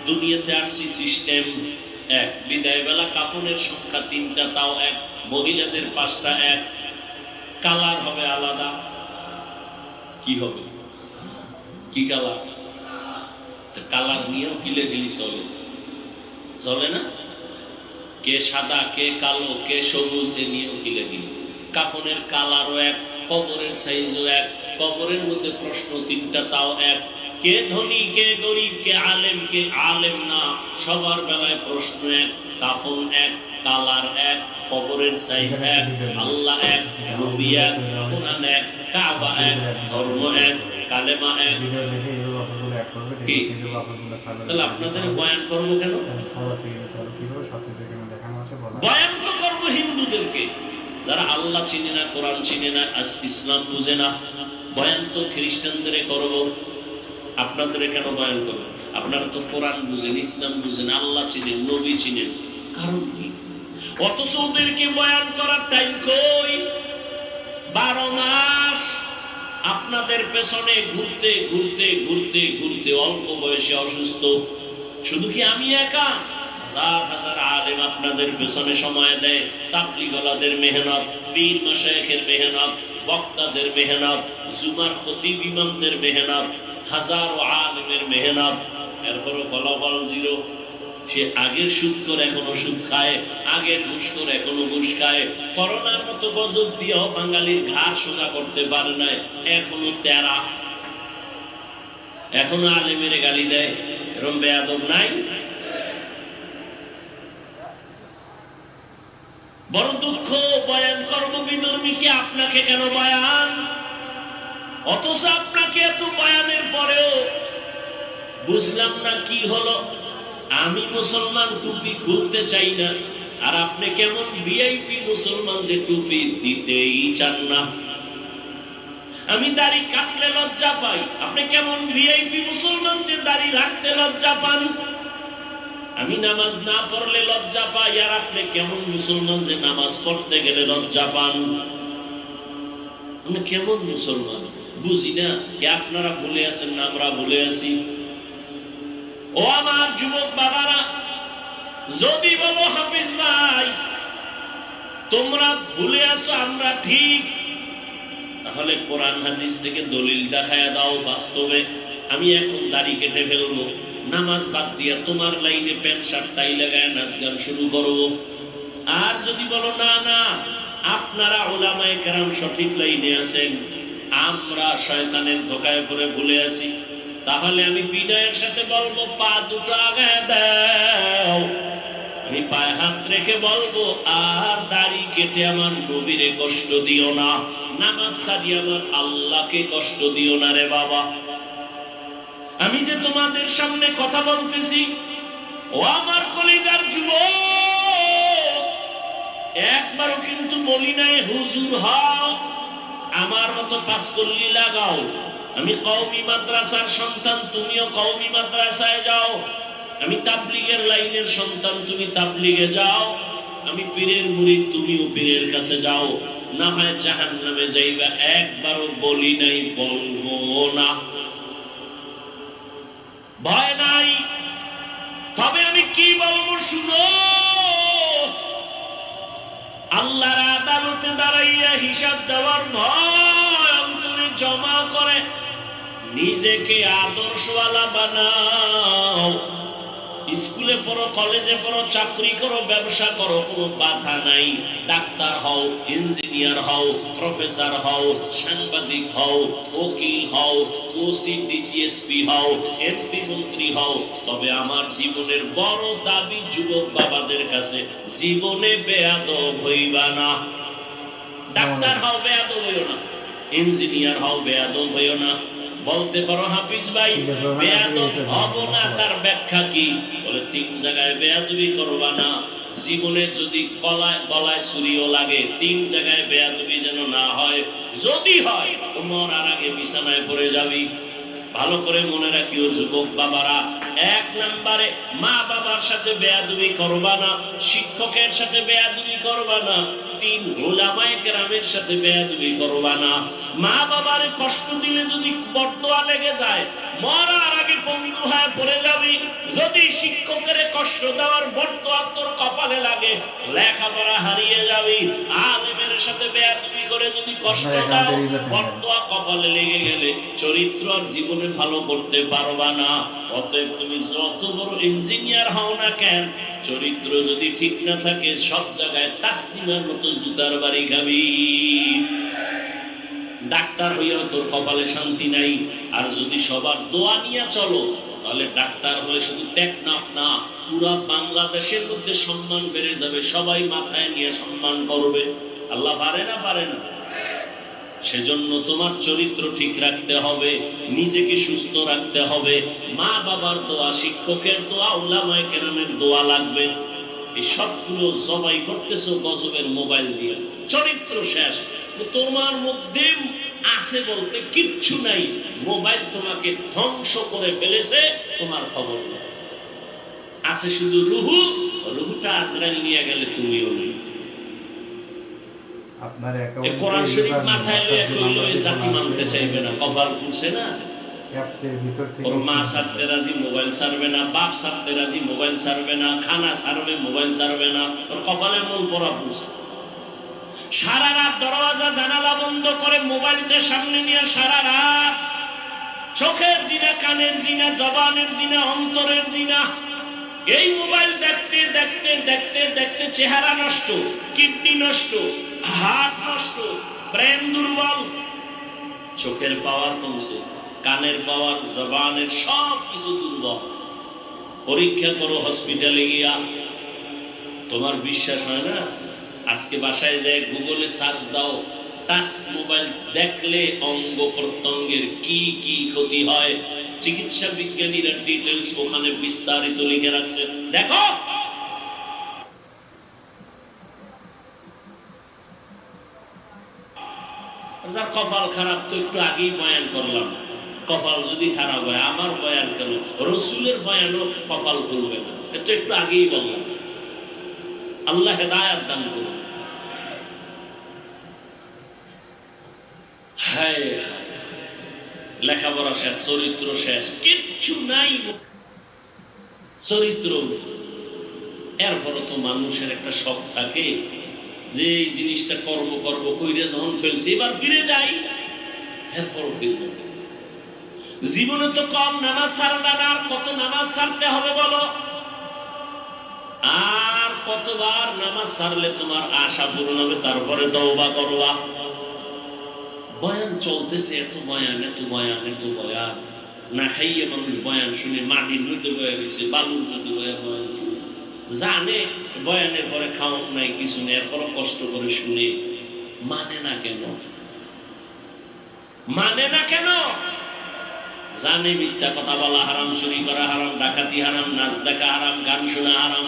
দুনিয়াতে আসছি সিস্টেম এক। বিদায় বেলা কাফনের সংখ্যা 3টা, তাও এক। মহিলাদের 5টা এক। কালার হবে আলাদা। কি হবে? কি কালার? কালার নিয়েও কিলে গেলি চলে, চলে না? কে সাদা, কে কালো, কে সবুজ, এ নিয়েও কিলে গেলি। কাফনের কালারও এক, কবরের সাইজও এক, কবরের মধ্যে প্রশ্ন 3টা, তাও এক। কে ধনী, কে গরিব, কে আলেম, কে আলেম না, সবার বেলায় প্রশ্ন এক, কাফন এক, কালার এক, কবরের সাইজ এক, আল্লাহ এক, নবী এক, কোরআন এক, কাবা এক, ধর্ম এক, কালেমা এক। কি তাহলে আপনাদের বয়ান করবো কেন? বয়ান তো করবো হিন্দুদেরকে, যারা আল্লাহ চিনে না, কোরআন চিনে না, ইসলাম বুঝে না। বয়ান তো খ্রিস্টানদের করবো, আপনাদের কেন বয়ান করবো? আপনারা তো কোরআন বুঝেন, ইসলাম বুঝেন, আল্লাহ চিনেন, নবী চিনেন, কারণ কি? অথচ ওদেরকে বয়ান করার টাইম কই? 12 মাস আপনাদের পেছনে ঘুরতে ঘুরতে ঘুরতে ঘুরতে অল্প বয়সে অসুস্থ। শুধু কি আমি একা? হাজার হাজার আলেম আপনাদের পেছনে সময় দেয়। তাবলীগওয়ালাদের মেহনত, পীর মাশায়েখের মেহনত, বক্তাদের মেহনত, জুমার খতিব ইমামদের মেহনত, হাজারো আলেমের মেহনত। এরপরও ফলাফল জিরো। সে আগের সুদ করে এখনো সুদ খায়, আগের ঘুষ করে এখনো ঘুষ খায়। করোনার মতো গজব দিয়েও বাঙালির ঘাড় সোজা করতে পারে নাই, এখনো তেরা, এখনো আলেমের গালি দেয়। এরকম বেয়াদব নাই? বড় দুঃখ। বয়ান কর্মবিধর্মী কি আপনাকে কেন বয়ান? অথচ আপনাকে এত বয়ানের পরেও বুঝলাম না কি হলো। আমি মুসলমান, টুপি খুলতে চাই না, আর আপনি কেমন ভিআইপি মুসলমান যে টুপি দিতেই চান না। আমি দাড়ি কাটলে লজ্জা পাই, আপনি কেমন ভিআইপি মুসলমান যে দাড়ি রাখতে লজ্জা পান। আমি নামাজ না পড়লে লজ্জা পাই, আর আপনি কেমন মুসলমান যে নামাজ পড়তে গেলে লজ্জা পান। আমি কেমন মুসলমান বুঝি না। আপনারা ভুলে আছেন না আমরা ভুলে আছি? ও আমার যুবক বাবারা, যদি বলো হাফিজ ভাই তোমরা ভুলে আছো আমরা ঠিক, তাহলে কোরআন হাদিস থেকে দলিল দেখায়া দাও বাস্তবে। আমি এখন দাড়ি কেটে ফেলবো, নামাজ বাদ দিয়া তোমার লাইনে প্যান্ট শার্ট টাই লাগায় নাচ গান শুরু করবো। আর যদি বলো না না আপনারা উলামায়ে কেরাম সঠিক লাইনে আছেন, আমরা শয়তানের ধোঁকায় পড়ে ভুলে আছি, তাহলে আমি বিনয়ের সাথে বলবো পা দুটো আগায় দাও। আমি পায়ে হাত রেখে বলবো আর দাড়ি কেটে আমার নবীরে কষ্ট দিও না, নামাজ ছাড়ি আমার আল্লাহকে কষ্ট দিও না রে বাবা। আমি যে তোমাদের সামনে কথা বলতেছি ও আমার কলিজার যুবক, একবারও কিন্তু বলি নাই হুজুর হও, আমার মতো পাঁচকল্লি লাগাও। আমি কওমি মাদ্রাসার সন্তান, তুমিও কওমি মাদ্রাসায় যাও। আমি তাবলীগের লাইনের সন্তান, তুমি তাবলীগে যাও। আমি পীরের মুরিদ, তুমিও পীরের কাছে যাও। না হয় জাহান্নামে যাইবা, একবারও বলি নাই, বলবো না, ভয় নাই। তবে আমি কি বলবো শুনো, আল্লাহর আদালতে দাঁড়াইয়া হিসাব দেওয়ার ভয় অন্তরে জমা করে নিজেকে আদর্শওয়ালা বানাও। স্কুলে পড়ো, কলেজে পড়ো, চাকরি করো, ব্যবসা করো, কোনো বাধা নাই। ডাক্তার হও, ইঞ্জিনিয়ার হও, প্রফেসর হও, সাংবাদিক হও, উকিল হও, ওসি ডিসিএসপি হও, এমপি মন্ত্রী হও। তবে আমার জীবনের বড় দাবি যুবক বাবাদের কাছে, জীবনে বেয়াদব হইবা না। ডাক্তার হও, বেয়াদব হইও না। ইঞ্জিনিয়ার হও, বেয়াদব হইও না। বলতে পারো হাফিজ ভাই বেয়াদব হব না, তার ব্যাখ্যা কি? বলে 3 জায়গায় বেয়াদবি করবা না। জীবনে যদি গলায় ছুরিও লাগে, 3 জায়গায় বেয়াদবি যেন না হয়। যদি হয় মরার আগে বিছানায় পড়ে যাবি। ভালো করে মনে রাখিও যুবক বাবারা, 1 নম্বরে মা বাবার সাথে বেয়াদবি করবা না, শিক্ষকের সাথে বেয়াদবি করবা না, 3 উলামায়ে কেরামের সাথে বেয়াদবি করবা না। মা বাবার কষ্ট দিলে যদি বদদোয়া লেগে যায়, মরার আগে পঙ্গু হয়ে পড়ে যাবি। যদি শিক্ষকের কষ্ট দেওয়ার বদদোয়া তোর কপালে লাগে, লেখাপড়া হারিয়ে যাবি। আলেমের সাথে বেয়াদবি করে যদি কষ্ট দাও, বদদোয়া কপালে লেগে গেলে চরিত্র আর জীবনে ভালো করতে পারবা না। অতএব তুমি যত বড় ইঞ্জিনিয়ার হও না কেন, চরিত্র যদি ঠিক না থাকে, সব জায়গায় তাসলিমার মতো জুতার বাড়ি খাবি। ডাক্তার হইয়াও তোর কপালে শান্তি নাই। আর যদি সবার দোয়া নিয়ে চলো, তাহলে ডাক্তার হলে শুধু টেকনাফ না, পুরা বাংলাদেশের মধ্যে সম্মান বেড়ে যাবে। সবাই মাথায় নিয়ে সম্মান করবে। আল্লাহ পারে না? পারে না? সেজন্য তোমার চরিত্র ঠিক রাখতে হবে, নিজেকে সুস্থ রাখতে হবে। মা বাবার দোয়া, শিক্ষকের দোয়া, উলামায়ে কেরামের দোয়া লাগবে। এই সবগুলো জবাই করতেছো গজবের মোবাইল দিয়ে। চরিত্র শেষ। তোমার মধ্যে আছে বলতে কিচ্ছু নাই। মোবাইল তোমাকে ধ্বংস করে ফেলেছে, তোমার খবর নেই। আছে শুধু রুহু, রুহুটা আজরাইল নিয়ে গেলে তুমিও নেই। আপনার অ্যাকাউন্টে কোরআন শরীফ মাথায় লয়ে কইলো এই জাতি মানতে চাইবে না, কপাল খুলছে না। অ্যাপসের ভিতর থেকে ওর মা ছাড়তে রাজি, মোবাইল ছাড়বে না। বাপ ছাড়তে রাজি, মোবাইল ছাড়বে না। খানা ছাড়বে, মোবাইল ছাড়বে না। ওর কপালে মন পড়া পড়ছে। সারা রাত দরওয়াজা জানালা বন্ধ করে মোবাইলটা সামনে নিয়ে সারা রাত চোখের জিনা, কানের জিনা, জবানের জিনা, অন্তরের জিনা। এই মোবাইল দেখতে দেখতে দেখতে দেখতে চেহারা নষ্ট, কিডনি নষ্ট, হাত নষ্ট, ব্রেন দুর্বল, চোখের পাওয়ার কমছে, কানের পাওয়ার, জবানের সব কিছু দুর্বল। পরীক্ষা করো হসপিটালে গিয়া, তোমার বিশ্বাস হয় না? আজকে বাসায় যায় গুগলে সার্চ দাও, টাচ মোবাইল দেখলে অঙ্গ প্রত্যঙ্গের কি কি ক্ষতি হয়, চিকিৎসা বিজ্ঞানীরা ডিটেইলস ওখানে বিস্তারিত লিখে রাখছে। দেখো, যার কপাল খারাপ তো একটু আগেই বয়ান করলাম। কপাল যদি খারাপ হয়, আমার বয়ান কেন, রসুলের বয়ানও কপাল করবে না, এটা একটু আগেই বললাম। আল্লাহ হেদায়েত দান করুন। হায় লেখাপড়া শেষ, চরিত্র শেষ, কিচ্ছু নাই চরিত্র। এরপরও তো মানুষের একটা শখ থাকে যে এই জিনিসটা কর্ম করব কইরে যখন ফেলছি এবার ফিরে যাই, এরপরও ফিরব। জীবনে তো কম নামাজ ছাড়লাম, আর কত নামাজ ছাড়তে হবে বলো? আর কতবার নামাজ ছাড়লে তোমার আশা পূরণ হবে? তারপরে তওবা করবা। বয়ান চলতেছে, এত বয়ান, এত বয়ান, এত বয়ান। না খাইয়ে মানুষ বয়ান শুনে মাটির মধ্যে বয়া গেছে, বালুর মধ্যে বয়ান শুনে, জানে বয়ানের পরে খাওয়ান নাই, কিছু নেই, এরপর কষ্ট করে শুনে। মানে না কেন? মানে না কেন? জানে মিথ্যা কথা বলা হারাম, চুরি করা হারাম, ডাকাতি ডাকাতি হারাম, নাচ দেখা হারাম, গান শোনা হারাম,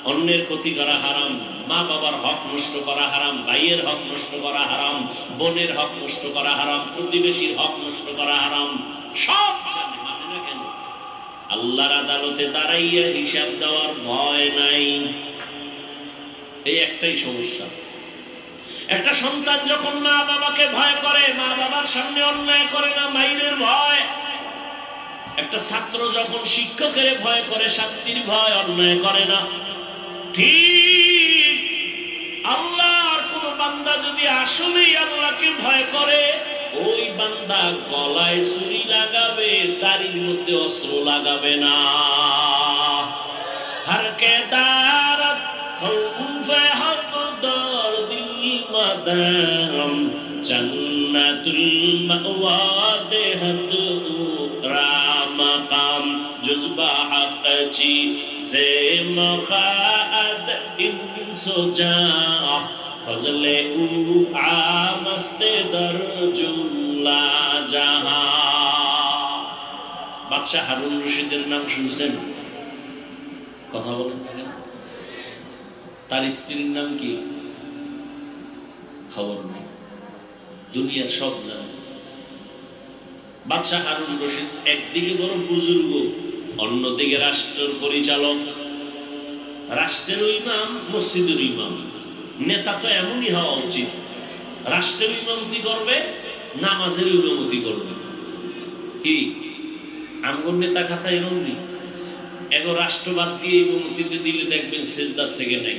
অন্যের ক্ষতি করা হারাম, মা বাবার হক নষ্ট করা হারাম, ভাইয়ের হক নষ্ট করা হারাম, বোনের হক নষ্ট করা হারাম, প্রতিবেশীর হক নষ্ট করা হারাম। সব জানে, মানে না কেন? আল্লাহর আদালতে দাঁড়াইয়া হিসাব দেওয়ার ভয় নাই। এই একটাই সমস্যা। একটা সন্তান যখন মা বাবাকে ভয় করে, মা বাবার সামনে অন্যায় করে না, মাইরের ভয়। একটা ছাত্র যখন শিক্ষকের ভয় করে, শাস্তির ভয়, অন্যায় করে না। ঠিক আল্লাহর কোন বান্দা যদি আসলেই আল্লাহকে ভয় করে, ওই বান্দা গলায় ছুরি লাগাবে, দাড়ির মধ্যে অস্ত্র লাগাবে না। হর কে দারত খৌফে হক দর দিল মাদাম জান্নাতুল মাওয়া দেহত রামাকাম জুজবা হকচি জে মখাদ ইনসুজা ফজলে উ আমস্তে দর জুমলা জাহা। বাদশাহ হারুন রশিদের নাম শুনছেন? কথা বলেন না কেন? তার স্ত্রীর নাম কি? খবর নেই, দুনিয়ার সব জানে। বাদশাহ হারুন রশিদ একদিকে বড় বুজুর্গ, অন্যদিকে রাষ্ট্রের পরিচালক, রাষ্ট্রের ইমাম, মসজিদের ইমাম। নেতা তো এমনই হওয়া উচিত, রাষ্ট্রের ইমামতি করবে, নামাজের ইমামতি করবে। কি আমগর নেতা খাতা এমনই, এখন রাষ্ট্রবাদ দিয়ে ইমামতিতে দিলে দেখবেন সেজদার থেকে নাই।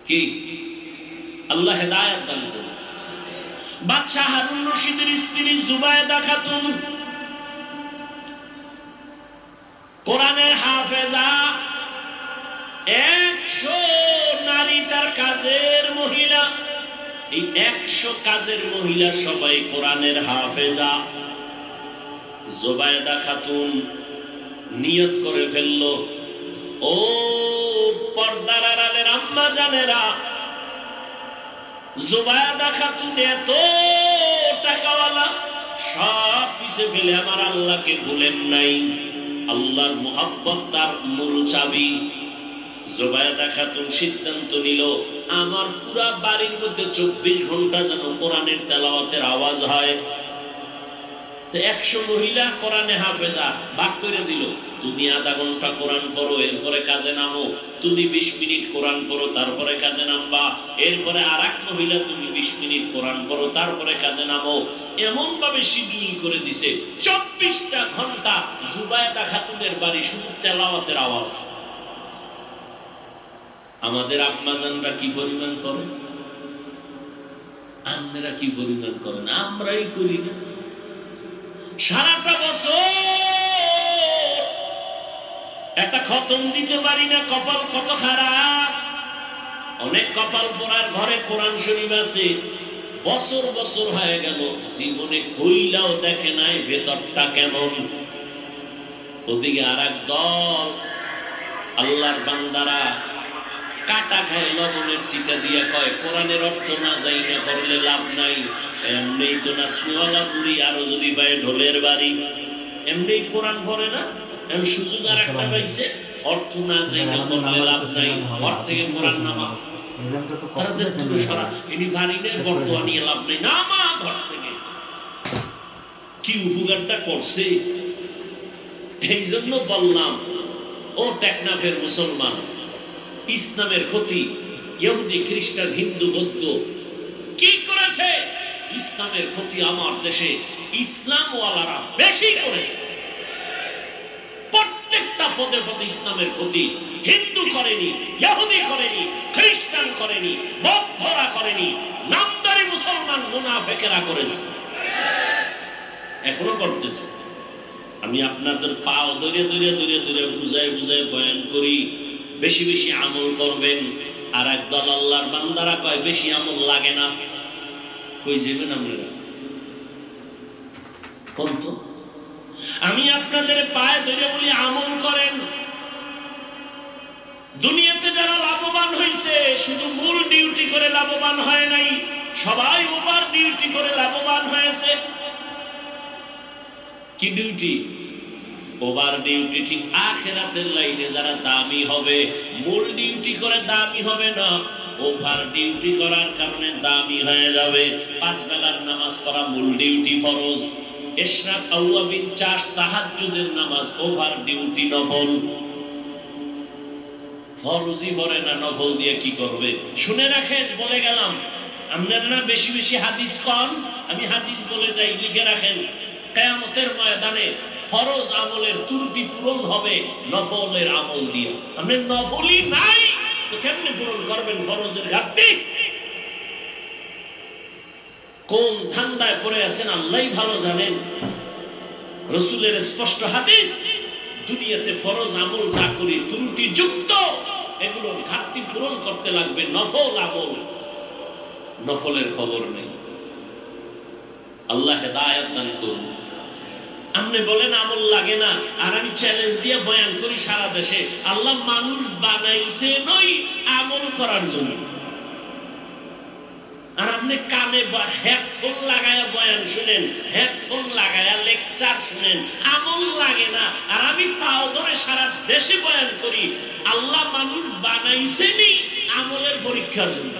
কি আল্লাহ হেদায়েত দান করুন। বাদশাহ হারুন রশিদের স্ত্রী জুবায়েদা খাতুন কোরআনের হাফেজা, 100 নারী তার কাজের মহিলা। এই 100 কাজের মহিলা সবাই কোরআনের হাফেজা। জুবায়েদা খাতুন নিয়ত করে ফেলল, ও পর্দার আড়ালের আম্মা জানেরা, জুবায়েদা খাতুন এত টাকাওয়ালা, সব পিছে ফেলে আমার আল্লাহকে ভুলেন নাই। আল্লাহর মুহাব্বত তার মূল চাবি। জুবায়েদা খাতুন সিদ্ধান্ত নিল, আমার পুরা বাড়ির মধ্যে 24 ঘন্টা যেন কোরআনের তেলাওয়াতের আওয়াজ হয়। 100 মহিলা কোরআনে হাফেজা ভাগ করে দিল, তুমি আধা ঘন্টা কোরআন পড়ো, এরপরে কাজে নামো। তুমি 20 মিনিট কোরআন পড়ো, তারপরে কাজে নামবা। এরপরে আর এক মহিলা, তুমি 20 মিনিট কোরআন পড়ো, তারপরে কাজে নামো। এমন ভাবে শিডিউল করে দিছে, 24টা ঘন্টা জুবায়েদা খাতুনের বাড়ি শুধু তেলাওয়াতের আওয়াজ। আমাদের আম্মাজানরা কি পরিমাণ করে, আপনারা কি পরিমাণ করেন? আমরাই করি না। সারাটা বছর একটা খতম দিতে পারি না, কপাল কত খারাপ। অনেক কপাল পোড়ার ঘরে কোরআন শরীফ আছে, বছর বছর হয়ে গেল, জীবনে কইলাও দেখে নাই ভেতরটা কেমন। ওদিকে আর এক দল আল্লাহর বান্দারা কাটা খায় লবণের ছিটা দিয়া কয়, কোরআনের অর্থ না যাই না করলে লাভ নাই। এমনি তো নাচনিওয়ালা বুড়ি, আরো যদি পায় ঢোলের বাড়ি, এমনি কোরআন পড়ে না। এমন সুযোগ আর একটা পাইছে, অর্থ না যাই না করলে লাভ নাই, ঘর থেকে কোরআন নামা। তাদের দূরে সরা, ইনি বাড়ি নেই, বর্তমান নিয়ে লাভ নেই, নামা ঘর থেকে। কি উপকারটা করছে? এই জন্য বললাম, ও টেকনাফের মুসলমান, ইসলামের ক্ষতি ইহুদি, খ্রিস্টান, হিন্দু, বৌদ্ধ কি করেছে? ইসলামের ক্ষতি আমার দেশে ইসলামওয়ালারা বেশি করেছে। প্রত্যেকটা পদে পদে ইসলামের ক্ষতি হিন্দু করেনি, ইহুদি করেনি, খ্রিস্টান করেনি, বৌদ্ধরা করেনি, নামদারি মুসলমান মুনাফিকেরা করেছে, এখনো করতেছে। আমি আপনাদের পাও ধরে ধরে ধরে ধরে বুঝাই বুঝাই বয়ান করি, বেশি বেশি আমল করবেন। আর একদল আল্লাহর বান্দারা কয় বেশি আমল লাগে না। কই যাবেন আপনারা? কোন তো আমি আপনাদের পায়ে ধরে বলি আমল করেন। দুনিয়াতে যারা লাভবান হয়েছে, শুধু মূল ডিউটি করে লাভবান হয় নাই, সবাই ওভার ডিউটি করে লাভবান হয়েছে। কি ডিউটি? ওভার ডিউটি ঠিক আখিরাতের লাইনে যারা দামি হবে, মূল ডিউটি করে দামি হবে না, ওভার ডিউটি করার কারণে দামি হয়ে যাবে। 5 বেলার নামাজ পড়া মূল ডিউটি ফরজ, ইশরাক আওয়াবিন চাষ তাহাজ্জুদের নামাজ ওভার ডিউটি নফল। ফরজই পড়ে না, নফল দিয়ে কি করবে? শুনে রাখেন, বলে গেলাম আপনারা না বেশি বেশি হাদিস কন, আমি হাদিস বলে যাই, লিখে রাখেন। কিয়ামতের ময়দানে ফরজ আমলের ত্রুটি পূরণ হবে নফলের আমল দিয়ে। আপনি নফলই নাই তো কেমনে পূরণ করবেন ফরজের ঘাটতি? কোন ধান্দায় পড়ে আছেন আল্লাহই ভালো জানেন। রাসূলের স্পষ্ট হাদিস, দুনিয়াতে ফরজ আমল যা করি ত্রুটি যুক্ত, এগুলোর ঘাটতি পূরণ করতে লাগবে নফল আমল। নফলের খবর নেই। আল্লাহ হেদায়েত দান করুন। আপনি বলেন আমল লাগে না, আর আমি চ্যালেঞ্জ দিয়ে বয়ান করি সারা দেশে, আল্লাহ মানুষ বানাইছে নই আমল করার জন্য। আর আপনি কানে হেডফোন লাগায়া বয়ান শুনেন, হেডফোন লাগায়া লেকচার শুনেন, আমল লাগে না। আর আমি পাও ধরে সারা দেশে বয়ান করি, আল্লাহ মানুষ বানাইছেনি আমলের পরীক্ষার জন্য।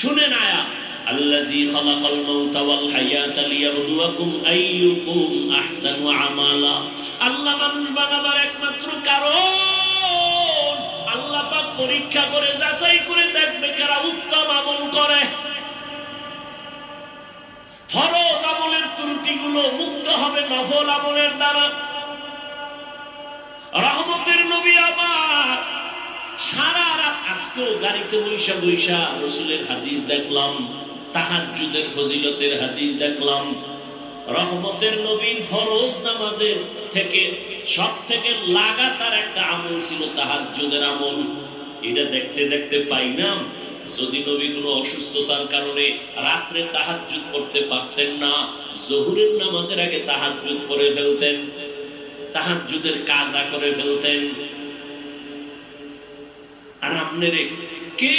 শুনেন আয়াত, আল্লাযী খালাকাল মাউতা ওয়াল হায়াতা লিয়াবলুয়াকুম আইয়ুকুম আহসানু আমালা। আল্লাহ মানুষ বানাবার একমাত্র কারণ, আল্লাহ পাক পরীক্ষা করে যাচাই করে দেখবে কারা উত্তম আমল করে। ফরজ আমলের ত্রুটিগুলো মুক্ত হবে নফল আমলের দ্বারা। রহমতের নবী আমার সারা রাত, আজকেও গাড়িতে বৈশা বৈশা রাসূলের হাদিস দেখলাম, তাহাজ্জুদের ফজিলতের হাদিস দেখলাম। রহমতের নবীর ফরজ নামাজের থেকে সব থেকে লাগাতার একটা আমল ছিল তাহাজ্জুদের আমল। এটা দেখতে দেখতে পাইলাম, যদি নবী কোনো অসুস্থতার কারণে রাত্রে তাহাজ্জুদ পড়তে পারতেন না, জোহরের নামাজের আগে তাহাজ্জুদ করে ফেলতেন, তাহাজ্জুদের কাজা করে ফেলতেন। আর আপনারে কে